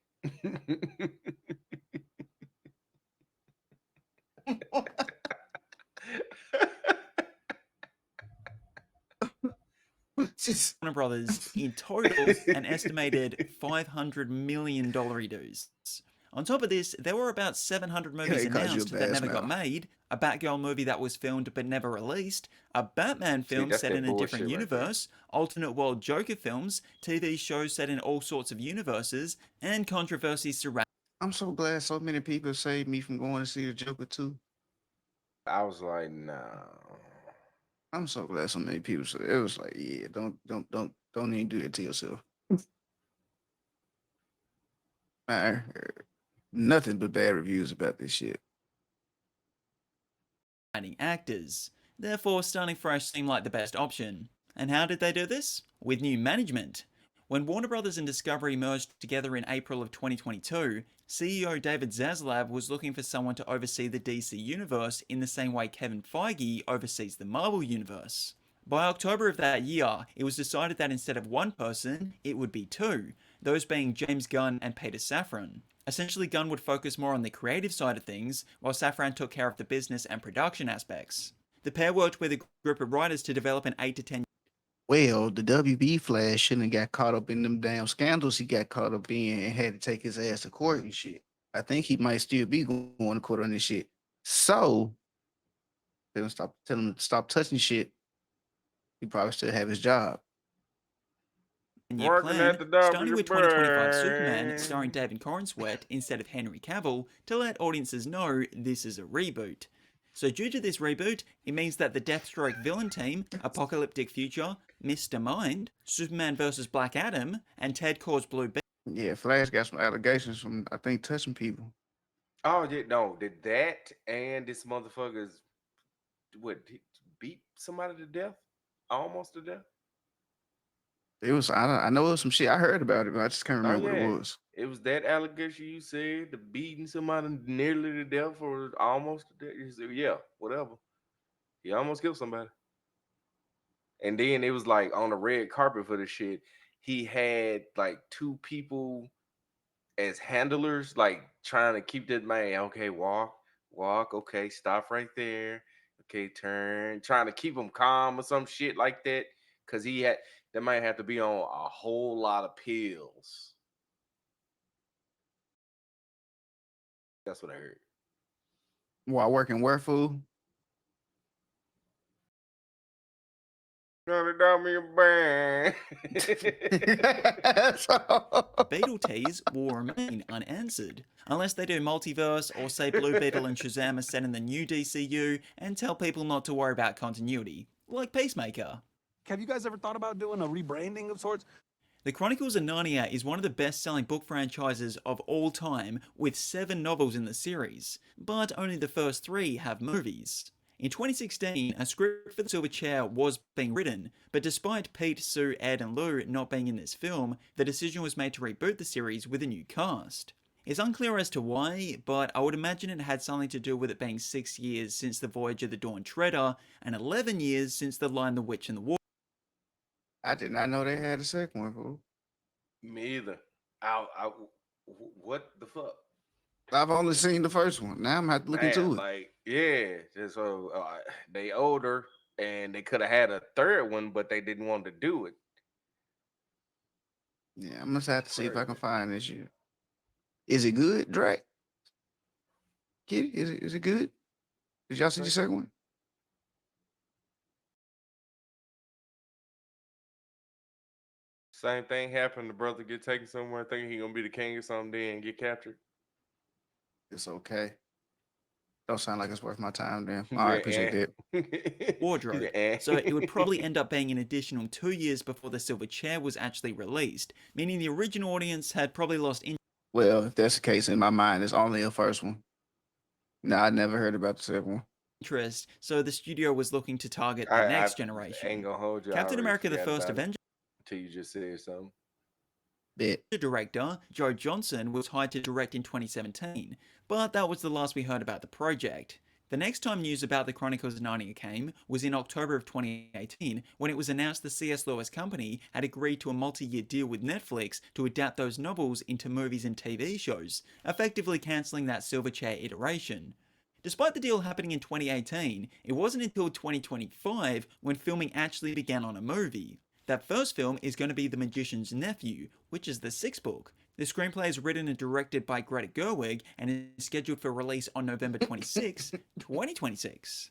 Just Warner Brothers in total an estimated $500 million dues. On top of this, there were about 700 movies They called you a announced that bass never got mouth. made, a Batgirl movie that was filmed but never released, a Batman film that's set that in a different bullshit right there. universe, alternate world Joker films, TV shows set in all sorts of universes, and controversies surrounding. I'm so glad so many people saved me from going to see the Joker 2. I was like, nah. I'm so glad so many people said it was like, yeah, don't even do that to yourself. I heard nothing but bad reviews about this shit. Actors. Therefore, starting fresh seemed like the best option. And how did they do this? With new management. When Warner Brothers and Discovery merged together in April of 2022, CEO David Zaslav was looking for someone to oversee the DC universe in the same way Kevin Feige oversees the Marvel universe. By October of that year, it was decided that instead of one person, it would be two, those being James Gunn and Peter Safran. Essentially, Gunn would focus more on the creative side of things, while Safran took care of the business and production aspects. The pair worked with a group of writers to develop an 8 to 10. Well, the WB Flash shouldn't have got caught up in them damn scandals he got caught up in and had to take his ass to court and shit. I think he might still be going to court on this shit. So, tell him to stop touching shit. He probably still have his job. Year Working plan, at the W starting with 2025 Bank. Superman starring David Corenswet instead of Henry Cavill to let audiences know this is a reboot. So due to this reboot, it means that the Deathstroke villain team, Apocalyptic Future, Mr. Mind, Superman vs. Black Adam, and Ted Kord's Blue Beetle. Yeah, Flash got some allegations from, I think, touching people. Oh yeah, no, did that and this motherfucker's he beat somebody to death, almost to death. It was, I know it was some shit. I heard about it, but I just can't remember what yeah. it was. It was that allegation you said, the beating somebody nearly to death or almost to death. You said, yeah, whatever. He almost killed somebody. And then it was like on the red carpet for the shit. He had like two people as handlers, like trying to keep that man. Okay, walk. Okay, stop right there. Okay, turn. Trying to keep him calm or some shit like that. Cause that might have to be on a whole lot of pills. That's what I heard. While working where, fool? Gonna dump me a bang. Beetle tease will remain unanswered, unless they do multiverse or say Blue Beetle and Shazam are set in the new DCU and tell people not to worry about continuity, like Peacemaker. Have you guys ever thought about doing a rebranding of sorts? The Chronicles of Narnia is one of the best-selling book franchises of all time, with 7 novels in the series, but only the first 3 have movies. In 2016, a script for The Silver Chair was being written, but despite Pete, Sue, Ed and Lou not being in this film, the decision was made to reboot the series with a new cast. It's unclear as to why, but I would imagine it had something to do with it being 6 years since The Voyage of the Dawn Treader, and 11 years since The Lion, the Witch and the Wardrobe. I did not know they had a second one, fool. Me either. What the fuck? I've only seen the first one. Now I'm gonna have to look into it. Like, yeah. So they older and they could have had a third one, but they didn't want to do it. Yeah, I'm gonna have to see if I can find this shit. Is it good, Drake? Kitty, is it good? Did y'all see the second one? Same thing happened. The brother get taken somewhere, thinking he gonna be the king or something, then get captured. It's okay. Don't sound like it's worth my time, then. I appreciate that. Wardrobe, so it would probably end up being an additional 2 years before The Silver Chair was actually released, meaning the original audience had probably lost interest. Well, if that's the case, in my mind, it's only a first one. No, I never heard about the second one. So the studio was looking to target the next generation. Ain't gonna hold you. Captain America: The First Avenger. Until you just said something. The director, Joe Johnson, was hired to direct in 2017, but that was the last we heard about the project. The next time news about the Chronicles of Narnia came was in October of 2018, when it was announced the C.S. Lewis Company had agreed to a multi-year deal with Netflix to adapt those novels into movies and TV shows, effectively cancelling that Silverchair iteration. Despite the deal happening in 2018, it wasn't until 2025 when filming actually began on a movie. That first film is going to be The Magician's Nephew, which is the 6th book. The screenplay is written and directed by Greta Gerwig and is scheduled for release on November 26, 2026.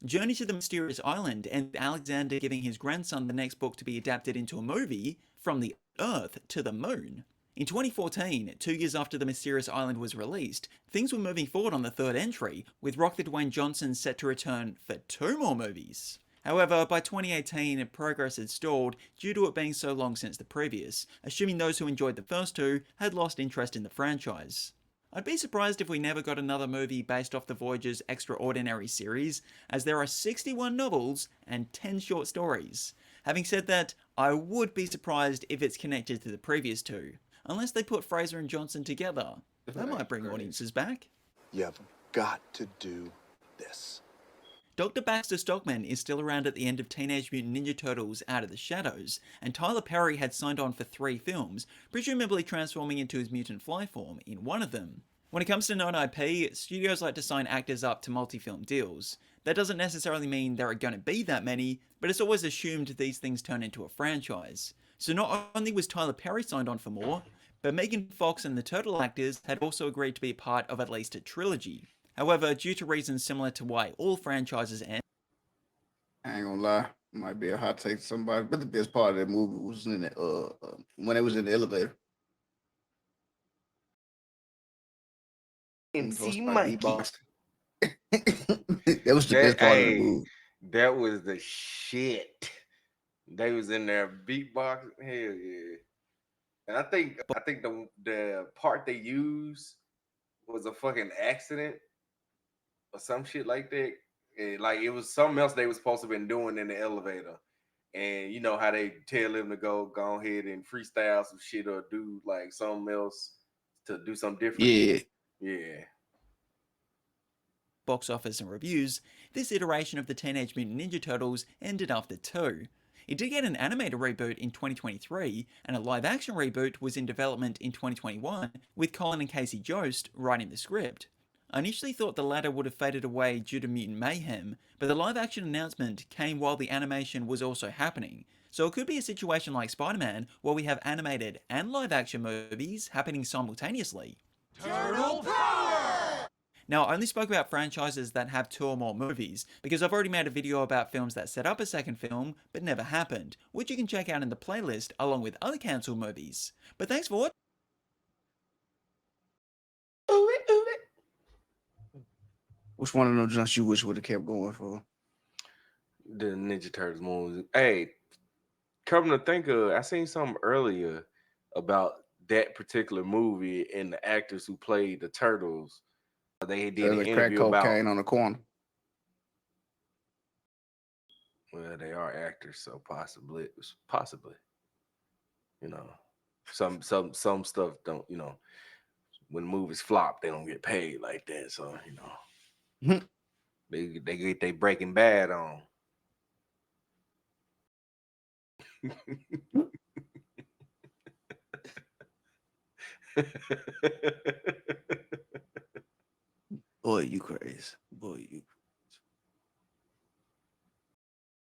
Journey to the Mysterious Island, and Alexander giving his grandson the next book to be adapted into a movie, From the Earth to the Moon. In 2014, 2 years after The Mysterious Island was released, things were moving forward on the third entry, with Rock the Dwayne Johnson set to return for 2 more movies. However, by 2018, progress had stalled due to it being so long since the previous, assuming those who enjoyed the first 2 had lost interest in the franchise. I'd be surprised if we never got another movie based off the Voyager's Extraordinary series, as there are 61 novels and 10 short stories. Having said that, I would be surprised if it's connected to the previous 2, unless they put Fraser and Johnson together. That might bring audiences back. You've got to do this. Dr. Baxter Stockman is still around at the end of Teenage Mutant Ninja Turtles Out of the Shadows, and Tyler Perry had signed on for 3 films, presumably transforming into his mutant fly form in one of them. When it comes to known IP, studios like to sign actors up to multi-film deals. That doesn't necessarily mean there are going to be that many, but it's always assumed these things turn into a franchise. So not only was Tyler Perry signed on for more, but Megan Fox and the Turtle actors had also agreed to be a part of at least a trilogy. However, due to reasons similar to why all franchises end, I ain't gonna lie, might be a hot take to somebody, but the best part of that movie was in the when it was in the elevator. MC Mikey. That was the best part of the movie. That was the shit. They was in there beatbox. Hell yeah. And I think the part they used was a fucking accident or some shit like that. Like it was something else they was supposed to have been doing in the elevator. And you know how they tell them to go ahead and freestyle some shit or do like something else to do something different. Yeah. Yeah. box office and reviews, this iteration of the Teenage Mutant Ninja Turtles ended after 2. It did get an animated reboot in 2023, and a live-action reboot was in development in 2021, with Colin and Casey Jost writing the script. I initially thought the latter would have faded away due to Mutant Mayhem, but the live-action announcement came while the animation was also happening, so it could be a situation like Spider-Man, where we have animated and live-action movies happening simultaneously. Turtle power! Now, I only spoke about franchises that have 2 or more movies, because I've already made a video about films that set up a second film, but never happened, which you can check out in the playlist along with other cancelled movies. But thanks for watching. Which one of them jumps you wish would have kept going for? The Ninja Turtles movie. Hey, come to think of, I seen something earlier about that particular movie and the actors who played the Turtles. They did an Crack interview cocaine about. on the corner. Well, they are actors, so possibly, you know, some stuff don't, you know, when movies flop, they don't get paid like that. So you know, they get they Breaking Bad on. Boy, you crazy. Boy, you.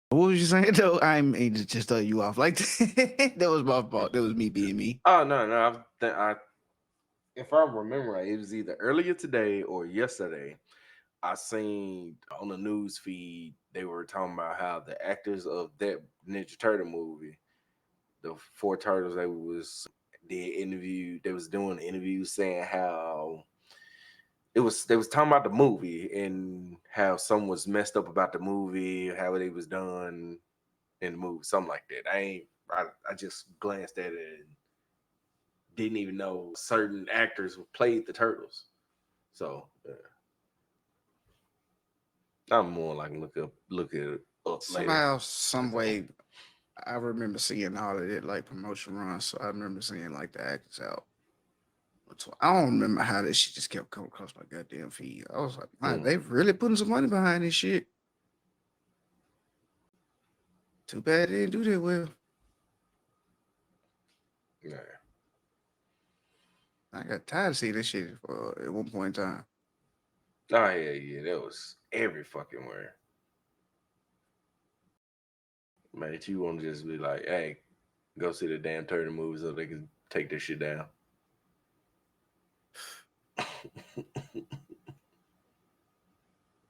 What was you saying though? I mean to just throw you off like that. That was my fault. That was me being me. Oh no, if I remember right, it was either earlier today or yesterday. I seen on the news feed they were talking about how the actors of that Ninja Turtle movie, the 4 turtles, they was doing interviews saying how they was talking about the movie and how something was messed up about the movie, how it was done in the movie, something like that. I just glanced at it and didn't even know certain actors who played the turtles. So I'm more like look it up Somehow, some way, I remember seeing all of it like promotion runs. So I remember seeing like the actors out. I don't remember how this shit just kept coming across my goddamn feed. I was like, man, they really putting some money behind this shit. Too bad they didn't do that well. Yeah. I got tired of seeing this shit at one point in time. Oh yeah, that was every fucking where. Man, you want to just be like, hey, go see the damn turtle movie so they can take this shit down.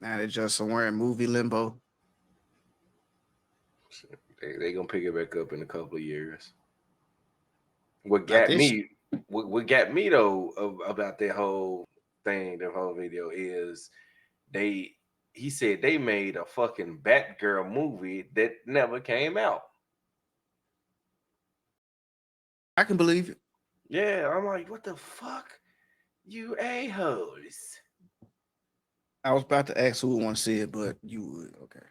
Now they're just somewhere in movie limbo. They gonna pick it back up in a couple of years. What got me though about that whole thing, the whole video is he said they made a fucking Batgirl movie that never came out. I can believe it. Yeah, I'm like, what the fuck? You a-holes. I was about to ask who would want to see it, but you would. Okay.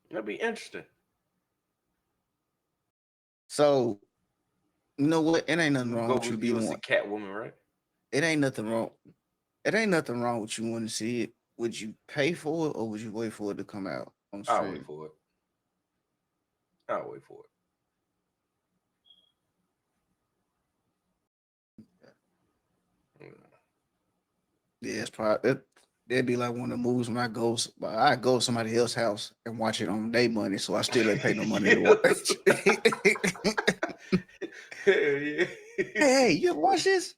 That'd be interesting. So, you know what? It ain't nothing wrong with you being see Catwoman, right? It ain't nothing wrong. It ain't nothing wrong with you wanting to see it. Would you pay for it or would you wait for it to come out on stream? I'll wait for it. I'll wait for it. Yeah, it's probably that'd be like one of the movies when I go to somebody else's house and watch it on their money, so I still ain't pay no money to watch. Hell yeah. Hey, you ever watch this?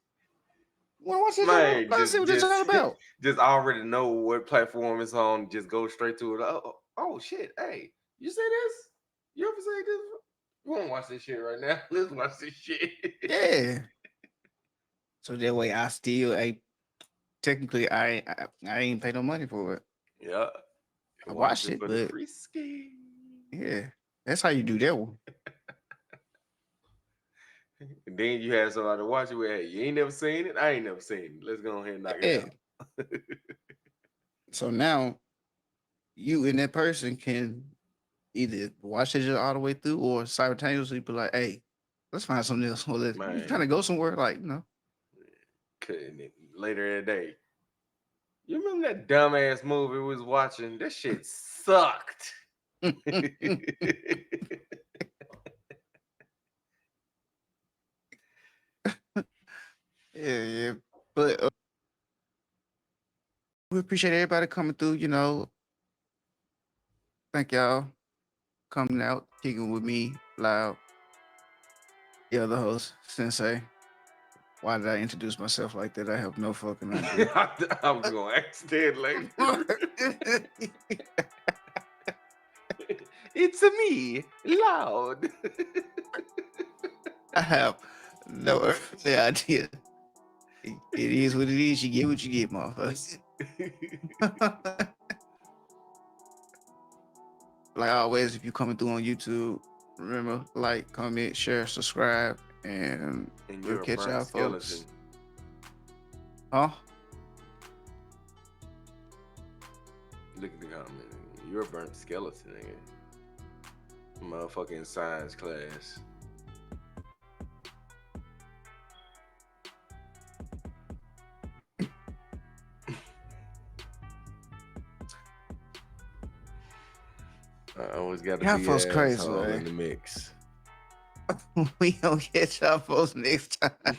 You want to watch this? Man, Let's see what this is all about. Just already know what platform it's on. Just go straight to it. Oh shit! Hey, you see this? You ever say this? You want to watch this shit right now? Let's watch this shit. Yeah. So that way, I still technically I ain't pay no money for it. Yeah. I watched it, but yeah, that's how you do that one. And then you have somebody to watch it with. Hey, you ain't never seen it. I ain't never seen it. Let's go ahead and knock it out. So now, you and that person can either watch it all the way through or simultaneously be like, "Hey, let's find something else. Or let's trying to go somewhere." Like, Later in the day. You remember that dumbass movie we was watching? That shit sucked. Yeah. But we appreciate everybody coming through. Thank y'all coming out, kicking with me, Loud, the other host, Sensei. Why did I introduce myself like that? I have no fucking idea. I was gonna ask that later. It's me, Loud. I have no earthly idea. It is what it is. You get what you get, motherfucker. Like always, if you're coming through on YouTube, remember, like, comment, share, subscribe, and we'll catch y'all, folks. Huh? Look at the comment. You're a burnt skeleton, nigga. Motherfucking science class. I always got to be folks crazy, right? right? In the mix. We gonna catch y'all folks next time.